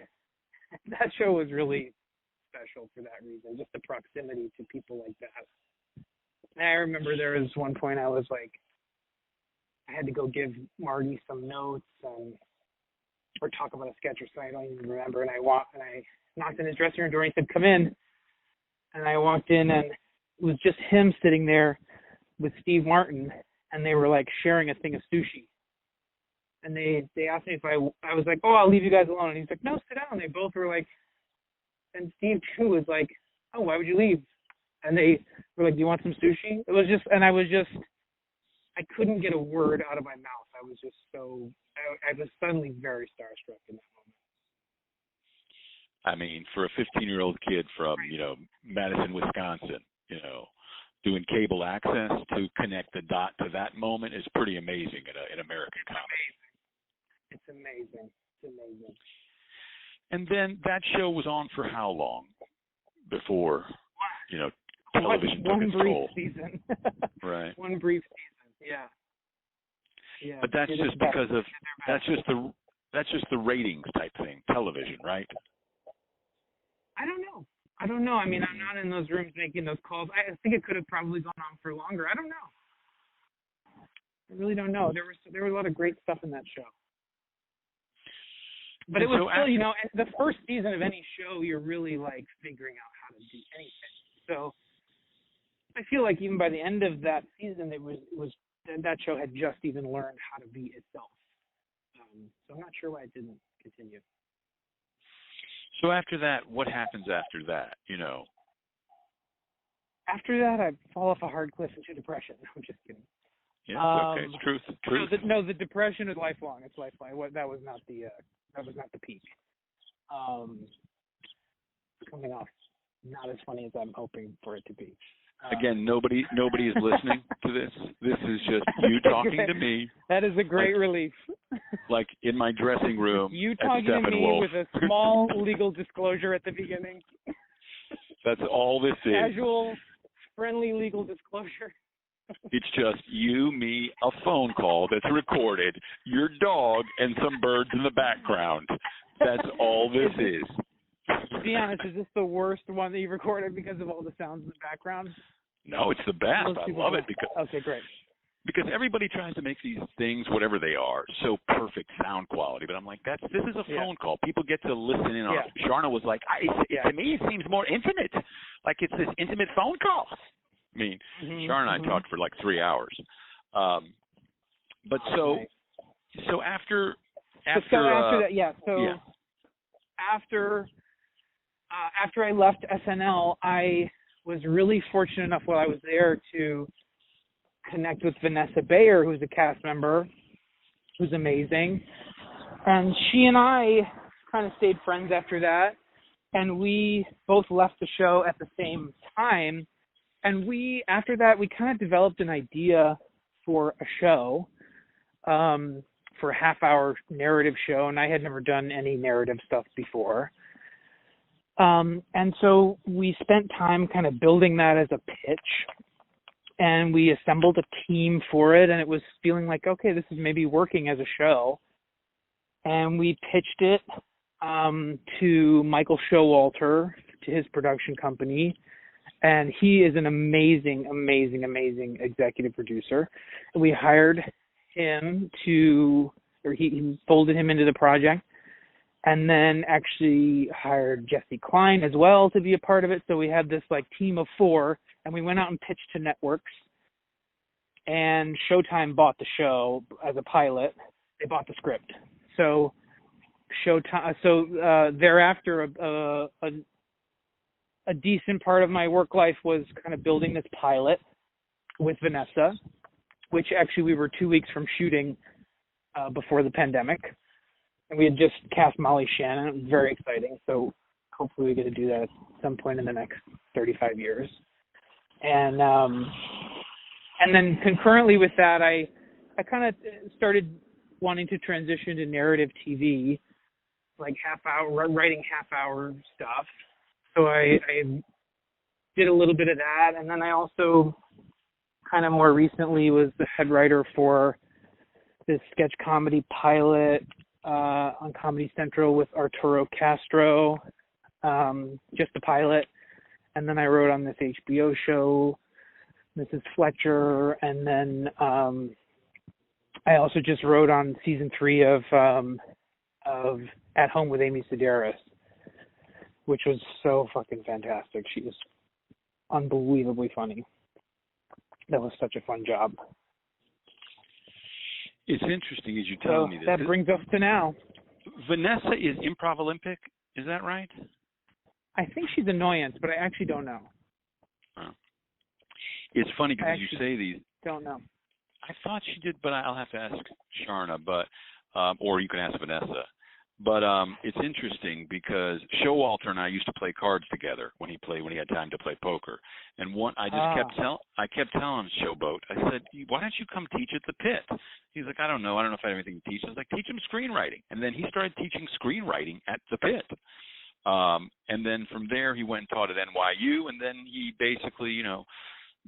that show was really special for that reason, just the proximity to people like that. And I remember there was one point I was like, I had to go give Marty some notes or talk about a sketch or something, I don't even remember. And I knocked on his dressing room door and he said, "Come in." And I walked in and it was just him sitting there with Steve Martin, and they were like sharing a thing of sushi. And they asked me if I was like, "Oh, I'll leave you guys alone." And he's like, "No, sit down." They both were like, and Steve too was like, "Oh, why would you leave?" And they were like, "Do you want some sushi?" It was just, and I couldn't get a word out of my mouth. I was just I was suddenly very starstruck in that moment. I mean, for a 15-year-old kid from, Madison, Wisconsin, doing cable access to connect the dot to that moment is pretty amazing in American comedy. It's amazing. It's amazing. And then that show was on for how long before, television took its toll? One brief season. Right. One brief season. Yeah. Yeah. But that's just because of that's just the ratings type thing, television, right? I don't know. I mean, I'm not in those rooms making those calls. I think it could have probably gone on for longer. I don't know. I really don't know. There was a lot of great stuff in that show. But it was still, the first season of any show, you're really like figuring out how to do anything. So I feel like even by the end of that season, it was that show had just even learned how to be itself. So I'm not sure why it didn't continue. So after that, what happens after that? After that, I fall off a hard cliff into depression. No, I'm just kidding. Yeah, okay. It's truth. No, the depression is lifelong. It's lifelong. That was not the peak. Coming off not as funny as I'm hoping for it to be. Again, nobody is listening to this. This is just you talking to me. That is a great relief. Like in my dressing room. You talking to me with a small legal disclosure at the beginning. That's all this is. Casual, friendly legal disclosure. It's just you, me, a phone call that's recorded, your dog, and some birds in the background. That's all this is. To be honest, is this the worst one that you recorded because of all the sounds in the background? No, it's the best. I love it because okay, great. Because everybody tries to make these things, whatever they are, so perfect sound quality. But I'm like, this is a phone call. People get to listen in on it. Sharna was like, to me, it seems more intimate. Like it's this intimate phone call. I mean, Sharna and I talked for like 3 hours. So after I left SNL, I was really fortunate enough while I was there to connect with Vanessa Beiler, who's a cast member, who's amazing. And she and I kind of stayed friends after that. And we both left the show at the same time. And after that, we kind of developed an idea for a show, for a half-hour narrative show. And I had never done any narrative stuff before. And so we spent time kind of building that as a pitch. And we assembled a team for it, and it was feeling like, okay, this is maybe working as a show. And we pitched it to Michael Showalter, to his production company, and he is an amazing, amazing, amazing executive producer. And we hired him he folded him into the project, and then actually hired Jesse Klein as well to be a part of it. So we had this like team of 4. And we went out and pitched to networks, and Showtime bought the show as a pilot. They bought the script. So thereafter, a decent part of my work life was kind of building this pilot with Vanessa, which actually we were 2 weeks from shooting before the pandemic. And we had just cast Molly Shannon. It was very exciting. So hopefully we get to do that at some point in the next 35 years. And then concurrently with that, I kind of started wanting to transition to narrative TV. like writing half-hour stuff. So I did a little bit of that, and then I also kind of more recently was the head writer for this sketch comedy pilot on Comedy Central with Arturo Castro, just the pilot. And then I wrote on this HBO show, Mrs. Fletcher, and then I also just wrote on season 3 of At Home with Amy Sedaris, which was so fucking fantastic. She was unbelievably funny. That was such a fun job. It's interesting as you tell me this. That brings us to now. Vanessa is Improv Olympic, is that right? I think she's Annoyance, but I actually don't know. Oh. It's funny because you say these. Don't know. I thought she did, but I'll have to ask Sharna, but or you can ask Vanessa. But it's interesting because Showalter and I used to play cards together when he had time to play poker. And I kept telling Showboat, I said, why don't you come teach at the Pit? He's like, I don't know if I have anything to teach. I was like, teach him screenwriting. And then he started teaching screenwriting at the Pit. And then from there he went and taught at NYU, and then he basically,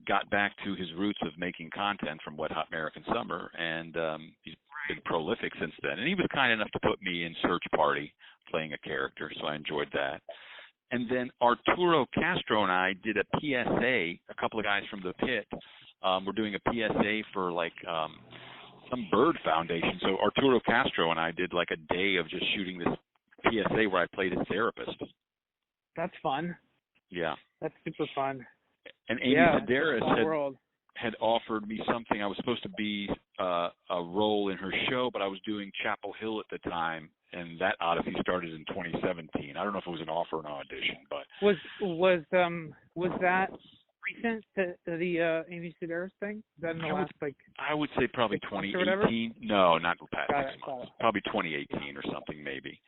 got back to his roots of making content from Wet Hot American Summer, and he's been prolific since then. And he was kind enough to put me in Search Party playing a character, so I enjoyed that. And then Arturo Castro and I did a PSA, a couple of guys from the Pit. We're doing a PSA for some bird foundation. So Arturo Castro and I did like a day of just shooting this PSA where I played his therapist. That's fun. Yeah. That's super fun. And Amy Sedaris had offered me something. I was supposed to be a role in her show, but I was doing Chapel Hill at the time, and that odyssey started in 2017. I don't know if it was an offer or an audition, but was that recent to the Amy Sedaris thing? Is that in the last I would say probably 2018. No, not the past 6 months. Probably 2018 or something maybe.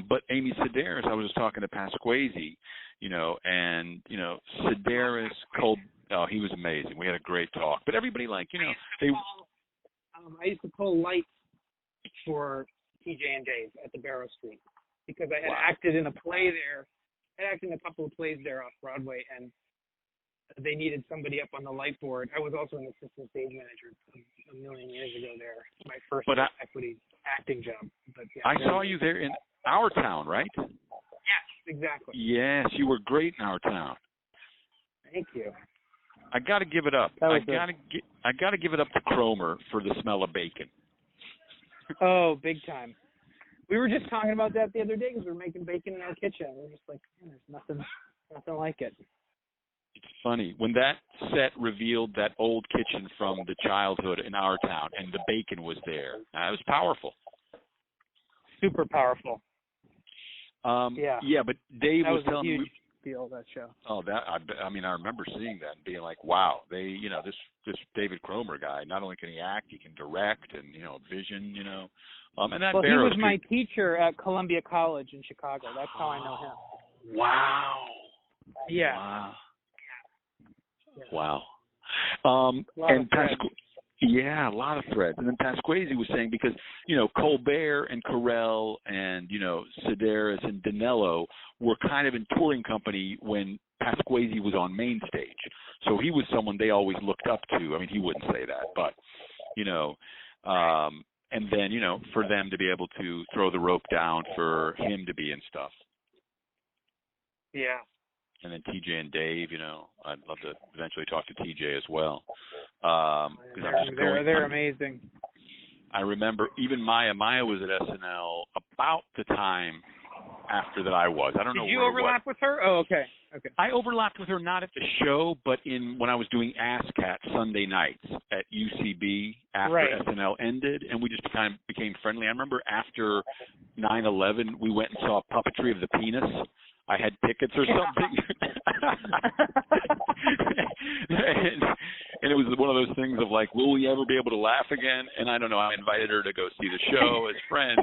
But Amy Sedaris, I was just talking to Pasquesi, and Sedaris, he was amazing. We had a great talk. But everybody I used to pull lights for TJ and Dave at the Barrow Street because I had acted in a play there. I acted in a couple of plays there off Broadway, and they needed somebody up on the light board. I was also an assistant stage manager a million years ago there. My first equity acting job. But I saw you there in Our Town, right? Yes, exactly. Yes, you were great in Our Town. Thank you. I got to give it up. I got to give it up to Cromer for the smell of bacon. Oh, big time. We were just talking about that the other day because we were making bacon in our kitchen. We're just like, there's nothing like it. It's funny. When that set revealed that old kitchen from the childhood in Our Town and the bacon was there, it was powerful. Super powerful. Yeah, but Dave was telling me. That was a huge deal, that show. Oh, I remember seeing that and being like, wow, this David Cromer guy, not only can he act, he can direct and, vision, and that he was my teacher at Columbia College in Chicago. That's how I know him. Wow. Yeah. Wow. And a lot of threads. And then Pasquesi was saying because, Colbert and Carell and, Sedaris and Dinello were kind of in touring company when Pasquesi was on main stage. So he was someone they always looked up to. I mean, he wouldn't say that, but, and then, for them to be able to throw the rope down for him to be in stuff. Yeah. And then TJ and Dave, I'd love to eventually talk to TJ as well. They're amazing. I remember even Maya was at SNL about the time after that I was. I don't know. Did you overlap with her? Oh, okay. I overlapped with her not at the show, but when I was doing ASCAT Sunday nights at UCB after SNL ended, and we just kind of became friendly. I remember after 9/11, we went and saw Puppetry of the Penis. I had tickets or something. and it was one of those things of like, will we ever be able to laugh again? And I don't know. I invited her to go see the show as friends.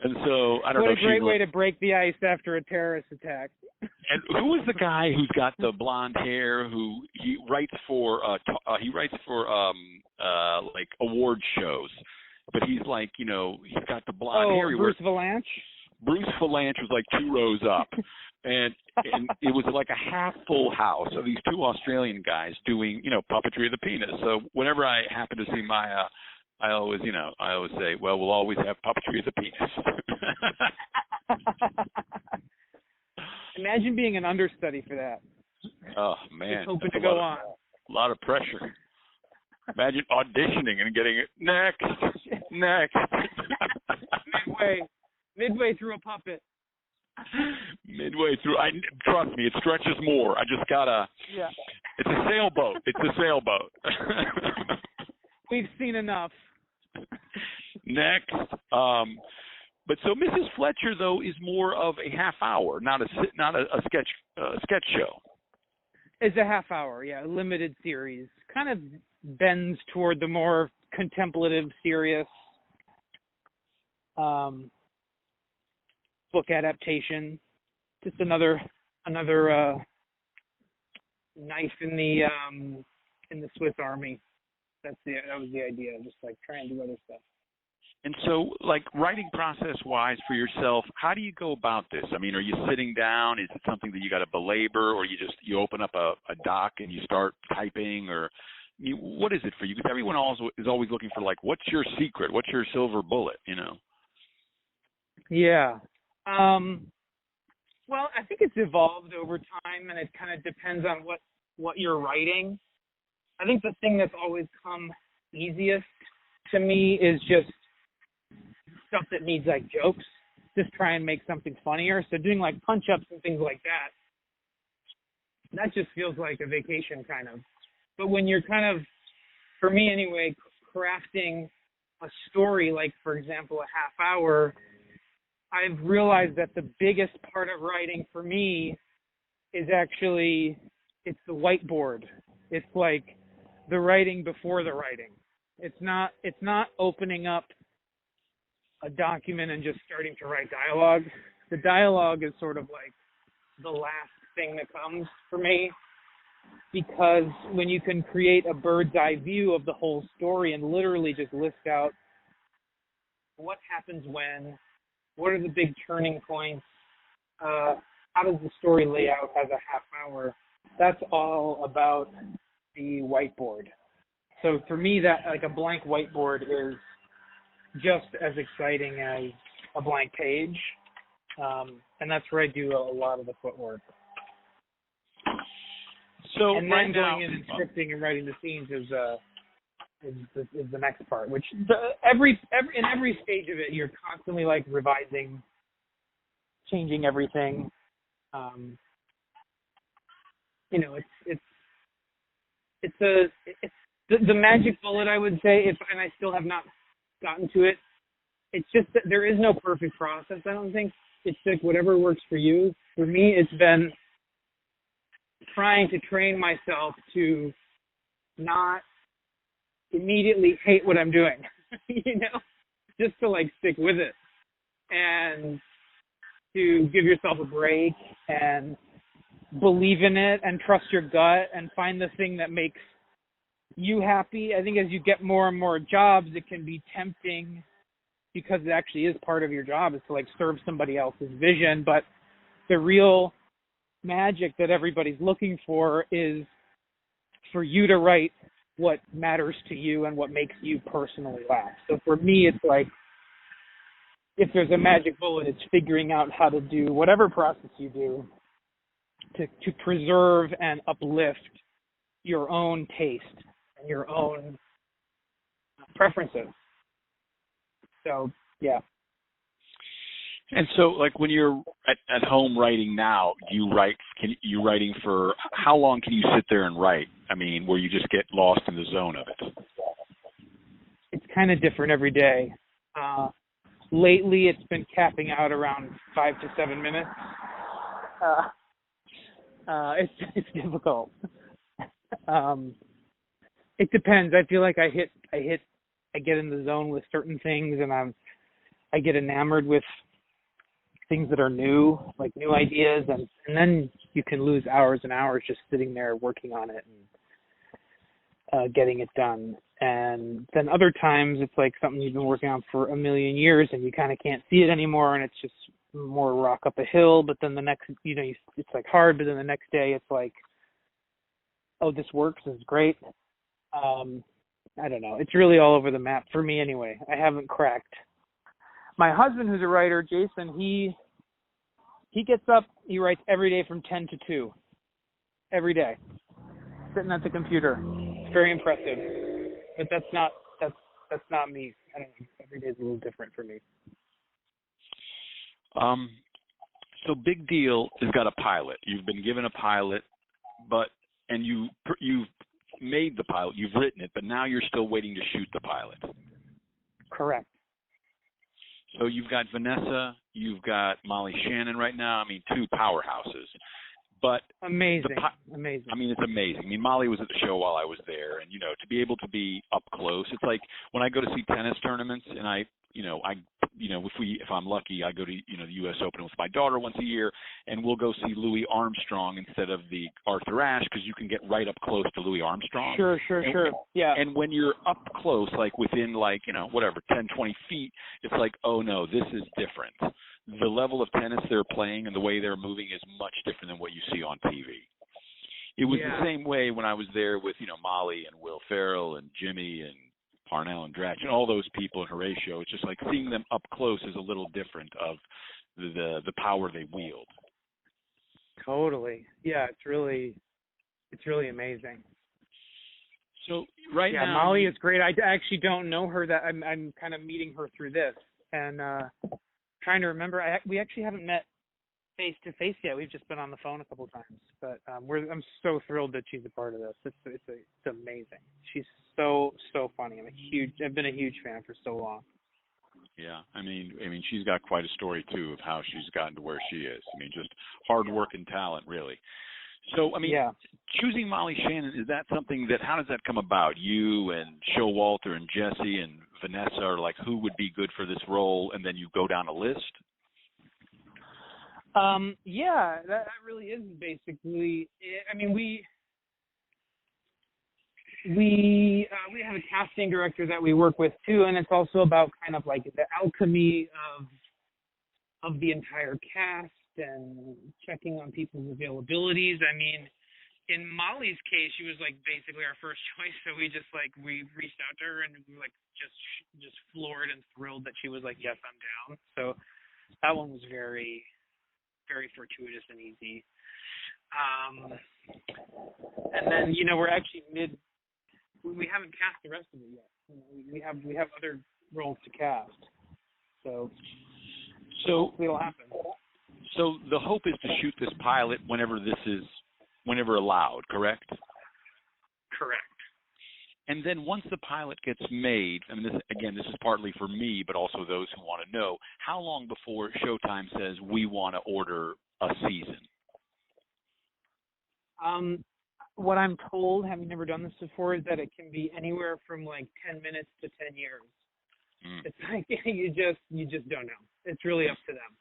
And so I don't know. What a great way to break the ice after a terrorist attack. And who was the guy who's got the blonde hair who he writes for award shows, but he's like, he's got the blonde hair. Bruce Valanche? Bruce Valanche was like 2 rows up, and it was like a half full house of these 2 Australian guys doing, puppetry of the penis. So whenever I happen to see Maya, I always say, well, we'll always have puppetry of the penis. Imagine being an understudy for that. Oh man, just hoping to go on. A lot of pressure. Imagine auditioning and getting it next. Midway through a puppet. Midway through, trust me, it stretches more. I just gotta. Yeah. It's a sailboat. We've seen enough. Next, but so Mrs. Fletcher though is more of a half hour, not a sketch show. It's a half hour, yeah, a limited series. Kind of bends toward the more contemplative, serious book adaptation. Just another knife in the Swiss Army. That was the idea, just like trying to do other stuff. And so, like, writing process-wise for yourself, how do you go about this? I mean, are you sitting down? Is it something that you got to belabor, or you open up a doc and you start typing, or what is it for you? Because everyone is always looking for, like, what's your secret? What's your silver bullet, Yeah. Well, I think it's evolved over time, and it kind of depends on what you're writing. I think the thing that's always come easiest to me is just stuff that needs like jokes. Just try and make something funnier. So doing like punch-ups and things like that just feels like a vacation kind of. But when you're kind of, for me anyway, crafting a story, like for example, a half hour, I've realized that the biggest part of writing for me is actually, it's the whiteboard. It's like the writing before the writing. It's not opening up a document and just starting to write dialogue. The dialogue is sort of like the last thing that comes for me, because when you can create a bird's eye view of the whole story and literally just list out what happens when, what are the big turning points, how does the story lay out as a half hour, that's all about the whiteboard. So for me, that like a blank whiteboard is just as exciting as a blank page, and that's where I do a lot of the footwork. So and then going in and scripting and writing the scenes is the next part. Which in every stage of it, you're constantly like revising, changing everything. It's the magic bullet, I would say, and I still have not gotten to it. It's just that there is no perfect process, I don't think. It's like whatever works for you. For me, it's been trying to train myself to not immediately hate what I'm doing, just to like stick with it and to give yourself a break and believe in it and trust your gut and find the thing that makes you happy. I think as you get more and more jobs, it can be tempting, because it actually is part of your job, is to like serve somebody else's vision. But the real magic that everybody's looking for is for you to write what matters to you and what makes you personally laugh. So for me, it's like, if there's a magic bullet, it's figuring out how to do whatever process you do to preserve and uplift your own taste and your own preferences. So, yeah. And so, like, when you're at home writing now, you writing for how long can you sit there and write? I mean, where you just get lost in the zone of it? It's kind of different every day. Lately, it's been capping out around 5 to 7 minutes. It's difficult. It depends. I feel like I get in the zone with certain things, and I get enamored with things that are new, like new ideas, and then you can lose hours and hours just sitting there working on it and getting it done. And then other times it's like something you've been working on for a million years and you kind of can't see it anymore, and it's just more rock up a hill, but then the next, it's like hard, but then the next day it's like, oh, this works, this is great. I don't know. It's really all over the map for me anyway. I haven't cracked. My husband, who's a writer, Jason, he gets up, he writes every day from 10 to 2. Every day. Sitting at the computer. It's very impressive. But that's not me. I don't know. Every day is a little different for me. So Big Deal has got a pilot. You've been given a pilot, and you've made the pilot, you've written it, but now you're still waiting to shoot the pilot. Correct. So you've got Vanessa, you've got Molly Shannon right now. I mean, 2 powerhouses. But amazing. Amazing. I mean, it's amazing. I mean, Molly was at the show while I was there, and to be able to be up close, it's like when I go to see tennis tournaments, and if I'm lucky, I go to the U.S. Open with my daughter once a year, and we'll go see Louis Armstrong instead of the Arthur Ashe because you can get right up close to Louis Armstrong. Sure. Yeah. And when you're up close, like within 10, 20 feet, it's like, oh no, this is different. The level of tennis they're playing and the way they're moving is much different than what you see on TV. It was the same way when I was there with, Molly and Will Ferrell and Jimmy and Parnell and Dratch and all those people in Horatio. It's just like seeing them up close is a little different of the power they wield. Totally. Yeah, it's really amazing. So now, Molly is great. I actually don't know her. That I'm kind of meeting her through this, and trying to remember. We actually haven't met face to face yet. We've just been on the phone a couple of times, but I'm so thrilled that she's a part of this. It's amazing. She's so funny. I've been a huge fan for so long. Yeah, I mean, she's got quite a story too of how she's gotten to where she is. I mean, just hard work and talent, really. So, choosing Molly Shannon, is that something how does that come about? You and Showalter and Jesse and Vanessa are like, who would be good for this role, and then you go down a list? Yeah, that really is basically it. I mean, we have a casting director that we work with too, and it's also about kind of like the alchemy of the entire cast and checking on people's availabilities. I mean, in Molly's case, she was like basically our first choice, so we reached out to her and we were like just floored and thrilled that she was like, yes, I'm down. So that one was very, very fortuitous and easy. And then we're actually we haven't cast the rest of it yet. We have other roles to cast. So it'll happen. So the hope is to shoot this pilot whenever allowed, correct? Correct. And then once the pilot gets made, this is partly for me, but also those who want to know, how long before Showtime says we want to order a season? What I'm told, having never done this before, is that it can be anywhere from like 10 minutes to 10 years. It's like you just don't know. It's really up to them.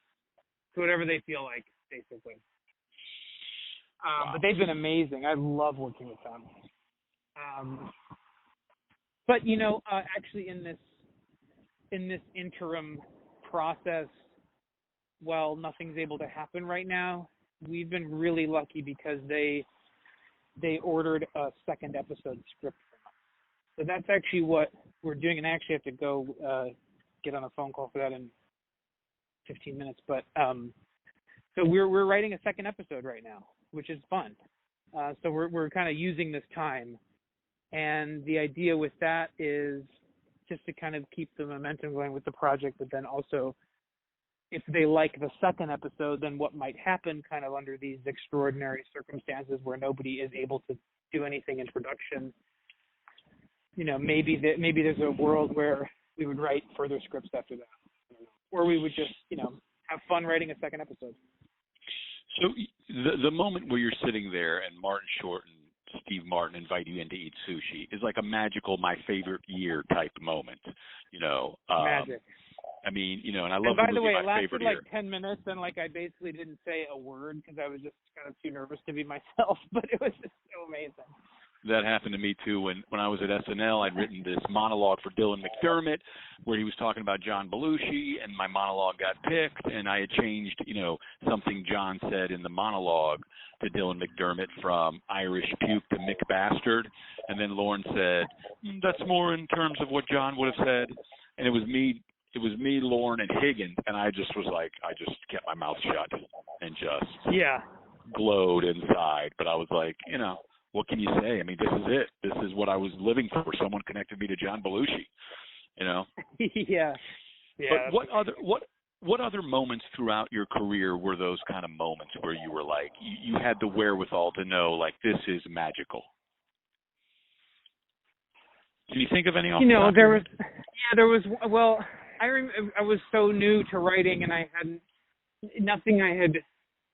So whatever they feel like, basically. Wow. But they've been amazing. I love working with them. But actually in this interim process, while nothing's able to happen right now, we've been really lucky because they ordered a second episode script from us. So that's actually what we're doing, and I actually have to go get on a phone call for that in 15 minutes. But so we're writing a second episode right now, which is fun. So we're kind of using this time, and the idea with that is just to kind of keep the momentum going with the project, but then also, if they like the second episode, then what might happen kind of under these extraordinary circumstances where nobody is able to do anything in production. Maybe there's a world where we would write further scripts after that. Or we would just, have fun writing a second episode. So the moment where you're sitting there and Martin Short and Steve Martin invite you in to eat sushi is like a magical, my favorite year type moment, Magic. I mean, and I love and by the movie, way, it My lasted Favorite like Year. 10 minutes, and I basically didn't say a word because I was just kind of too nervous to be myself, but it was just so amazing. That happened to me too when I was at SNL. I'd written this monologue for Dylan McDermott where he was talking about John Belushi, and my monologue got picked, and I had changed, something John said in the monologue to Dylan McDermott from Irish puke to Mick Bastard, and then Lauren said, that's more in terms of what John would have said, and it was me, Lauren, and Higgins, and I just kept my mouth shut and just glowed inside, but I was like, what can you say? I mean, this is it. This is what I was living for. Someone connected me to John Belushi, Yeah. But what other moments throughout your career were those kind of moments where you were like, you had the wherewithal to know, like, this is magical? Can you think of any? There was. Well, I was so new to writing, and nothing I had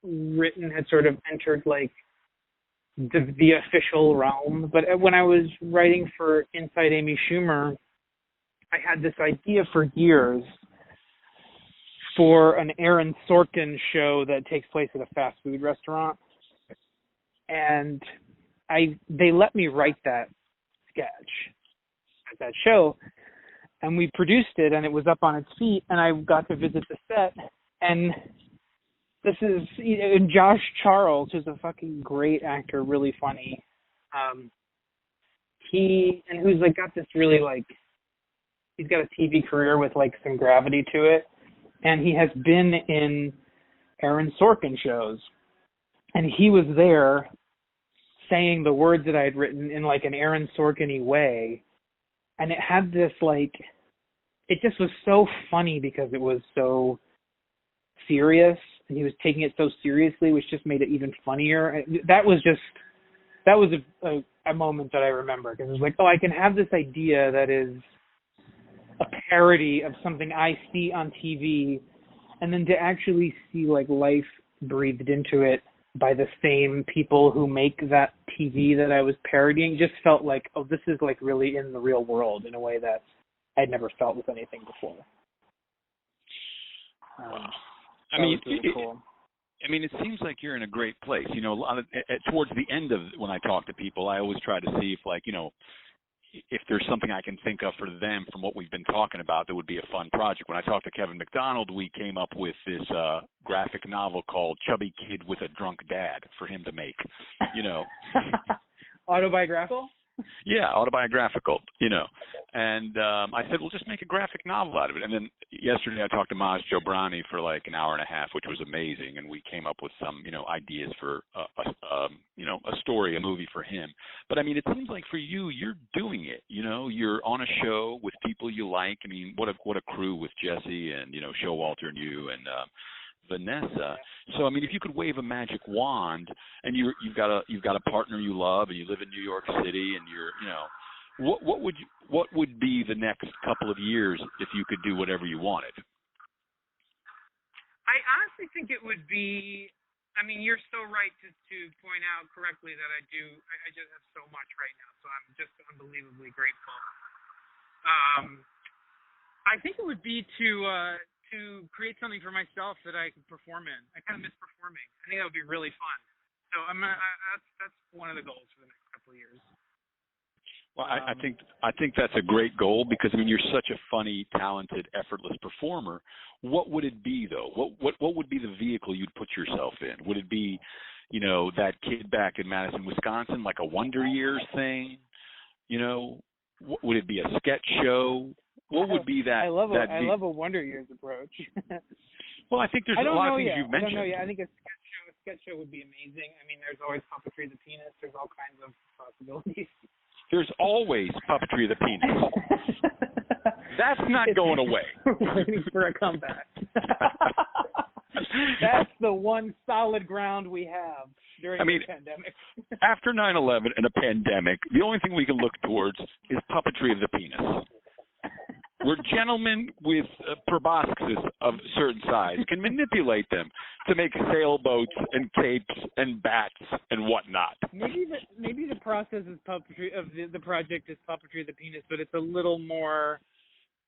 written had sort of entered like the official realm. But when I was writing for Inside Amy Schumer, I had this idea for years for an Aaron Sorkin show that takes place at a fast food restaurant. And they let me write that sketch at that show. And we produced it, and it was up on its feet, and I got to visit the set. And this is Josh Charles, who's a fucking great actor, really funny. Who's like got this really like, he's got a TV career with like some gravity to it, and he has been in Aaron Sorkin shows, and he was there saying the words that I had written in like an Aaron Sorkin-y way, and it had this like, it just was so funny because it was so serious, and he was taking it so seriously, which just made it even funnier. That was a moment that I remember, because it was like, I can have this idea that is a parody of something I see on TV, and then to actually see like life breathed into it by the same people who make that TV that I was parodying just felt like, this is like really in the real world in a way that I'd never felt with anything before. Cool. It seems like you're in a great place. A lot of towards the end of when I talk to people, I always try to see if if there's something I can think of for them from what we've been talking about that would be a fun project. When I talked to Kevin McDonald, we came up with this graphic novel called Chubby Kid with a Drunk Dad for him to make, Autobiographical? Yeah, autobiographical, And I said, well, just make a graphic novel out of it. And then yesterday I talked to Maz Jobrani for like an hour and a half, which was amazing. And we came up with some, ideas for, a story, a movie for him. But, it seems like for you, you're doing it. You're on a show with people you like. What a crew with Jesse and, Showalter and you and Vanessa. So if you could wave a magic wand and you've got a partner you love and you live in New York City and you're what would be the next couple of years if you could do whatever you wanted? I honestly think it would be, you're so right to point out correctly that I just have so much right now, so I'm just unbelievably grateful. I think it would be to create something for myself that I could perform in. I kind of miss performing. I think that would be really fun. So that's one of the goals for the next couple of years. Well, I think that's a great goal because you're such a funny, talented, effortless performer. What would it be though? What would be the vehicle you'd put yourself in? Would it be, that kid back in Madison, Wisconsin, like a Wonder Years thing? Would it be a sketch show? What would be that? I love a Wonder Years approach. Well, I think there's a lot of things you've mentioned. I don't know yet. I think a sketch show would be amazing. There's always puppetry of the penis. There's all kinds of possibilities. There's always puppetry of the penis. That's not going away. Waiting for a comeback. That's the one solid ground we have during the pandemic. After 9/11 and a pandemic, the only thing we can look towards is puppetry of the penis. Where gentlemen with proboscises of a certain size can manipulate them to make sailboats and capes and bats and whatnot. Maybe the process is puppetry of the project is puppetry of the penis, but it's a little more.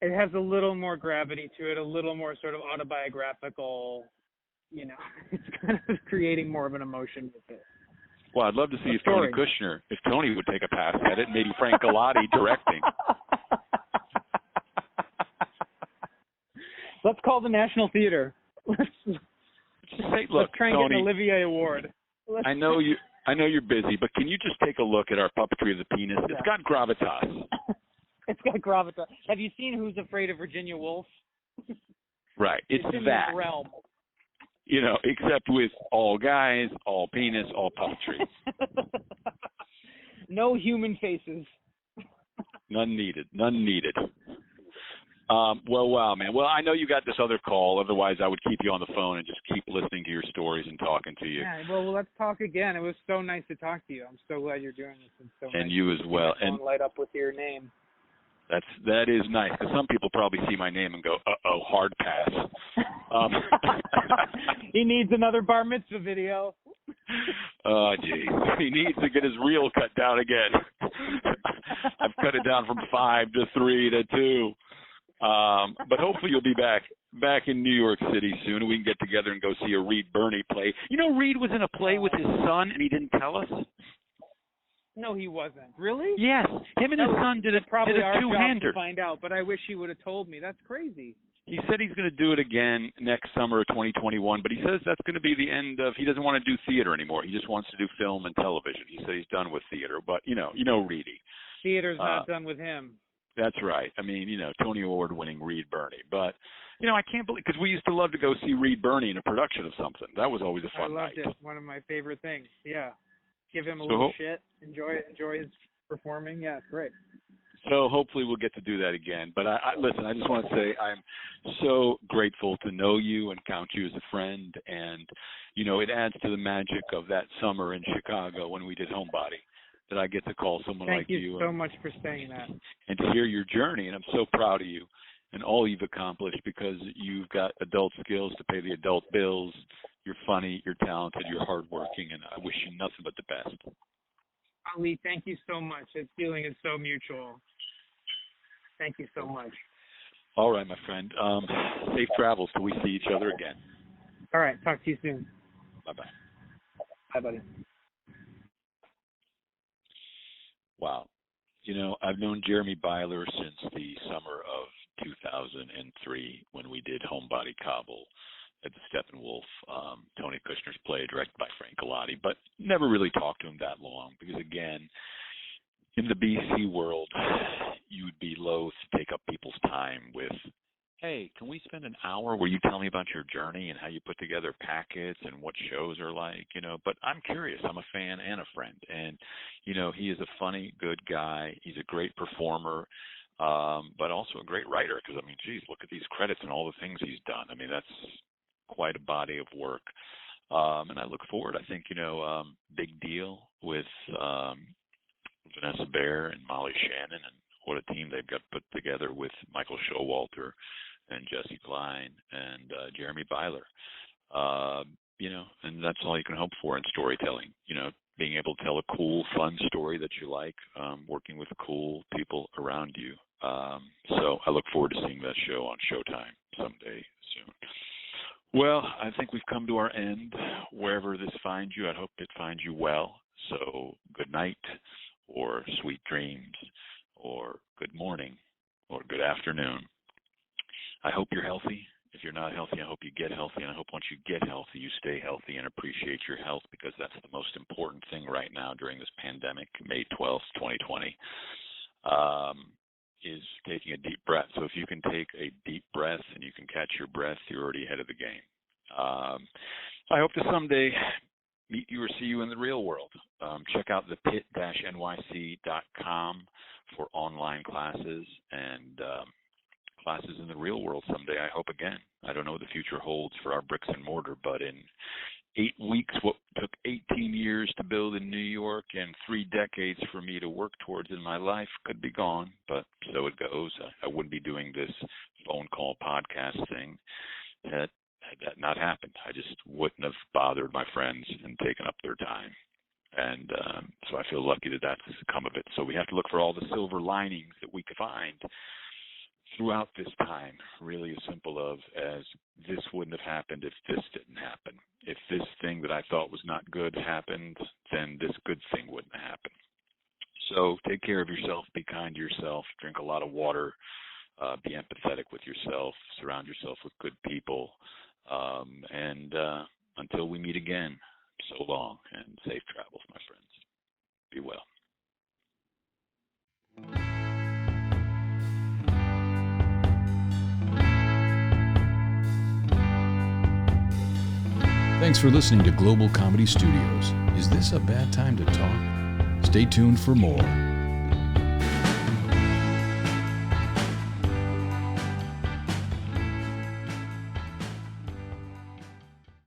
It has a little more gravity to it, a little more sort of autobiographical. It's kind of creating more of an emotion with it. Well, I'd love to see A if Tony story. Kushner, if Tony would take a pass at it, maybe Frank Galati directing. Let's call the National Theater. Let's Just say, look, try and Tony, get an Olivier Award. I know you're busy, but can you just take a look at our puppetry of the penis? Yeah. It's got gravitas. It's got gravitas. Have you seen Who's Afraid of Virginia Woolf? Right. It's in that. this realm. You know, except with all guys, all penis, all puppetry. No human faces. None needed. None needed. Well, wow, man. Well, I know you got this other call. Otherwise, I would keep you on the phone and just keep listening to your stories and talking to you. Yeah, well, let's talk again. It was so nice to talk to you. I'm so glad you're doing this. And so And nice you as well. to And light up with your name. that is nice, because some people probably see my name and go, uh-oh, hard pass. He needs another bar mitzvah video. Oh, geez. He needs to get his reel cut down again. I've cut it down from 5 to 3 to 2. But hopefully you'll be back in New York City soon, and we can get together and go see a Reed Birney play. You know, Reed was in a play with his son, and he didn't tell us? No, he wasn't. Really? Yes. Him and his son did a our two-hander. job to find out, but I wish he would have told me. That's crazy. He said he's going to do it again next summer of 2021, but he says that's going to be the end of, he doesn't want to do theater anymore. He just wants to do film and television. He said he's done with theater, but, you know Reedy. Theater's not done with him. That's right. I mean, Tony Award-winning Reed Birney. But, I can't believe, because we used to love to go see Reed Birney in a production of something. That was always a fun night. I loved it. One of my favorite things. Yeah. Give him a little shit. Enjoy his performing. Yeah, it's great. So hopefully we'll get to do that again. But listen, I just want to say I'm so grateful to know you and count you as a friend. And, it adds to the magic of that summer in Chicago when we did Homebody, that I get to call someone like you. Thank you so much for saying that. And to hear your journey. And I'm so proud of you and all you've accomplished, because you've got adult skills to pay the adult bills. You're funny, you're talented, you're hardworking, and I wish you nothing but the best. Ali, thank you so much. This feeling is so mutual. Thank you so much. All right, my friend. Safe travels till we see each other again. All right. Talk to you soon. Bye-bye. Bye, buddy. Wow. I've known Jeremy Beiler since the summer of 2003 when we did Homebody Cobble at the Steppenwolf, Tony Kushner's play, directed by Frank Galati, but never really talked to him that long because, again, in the BC world, you would be loath to take up people's time with, hey, can we spend an hour where you tell me about your journey and how you put together packets and what shows are like, but I'm curious. I'm a fan and a friend. And, he is a funny, good guy. He's a great performer, but also a great writer because, geez, look at these credits and all the things he's done. That's quite a body of work. And I look forward. I think, Big Deal with Vanessa Bayer and Molly Shannon, and what a team they've got put together with Michael Showalter and Jesse Klein and Jeremy Beiler. And that's all you can hope for in storytelling, being able to tell a cool, fun story that you like, working with cool people around you. So I look forward to seeing that show on Showtime someday soon. Well, I think we've come to our end. Wherever this finds you, I hope it finds you well. So good night, or sweet dreams, or good morning, or good afternoon. I hope you're healthy. If you're not healthy, I hope you get healthy. And I hope once you get healthy, you stay healthy and appreciate your health, because that's the most important thing right now during this pandemic, May 12th, 2020, is taking a deep breath. So if you can take a deep breath and you can catch your breath, you're already ahead of the game. I hope to someday meet you or see you in the real world. Check out thepit-nyc.com for online classes and classes in the real world someday, I hope again. I don't know what the future holds for our bricks and mortar, but in 8 weeks, what took 18 years to build in New York and 3 decades for me to work towards in my life could be gone, but so it goes. I wouldn't be doing this phone call podcast thing had that not happened. I just wouldn't have bothered my friends and taken up their time. And so I feel lucky that that's come of it. So we have to look for all the silver linings that we could find throughout this time really as simple as this wouldn't have happened if this didn't happen. If this thing that I thought was not good happened, then this good thing wouldn't happen. So take care of yourself, be kind to yourself, drink a lot of water, be empathetic with yourself, surround yourself with good people, and until we meet again, so long and safe travels, my friends. Be well. Thanks for listening to Global Comedy Studios. Is this a bad time to talk? Stay tuned for more.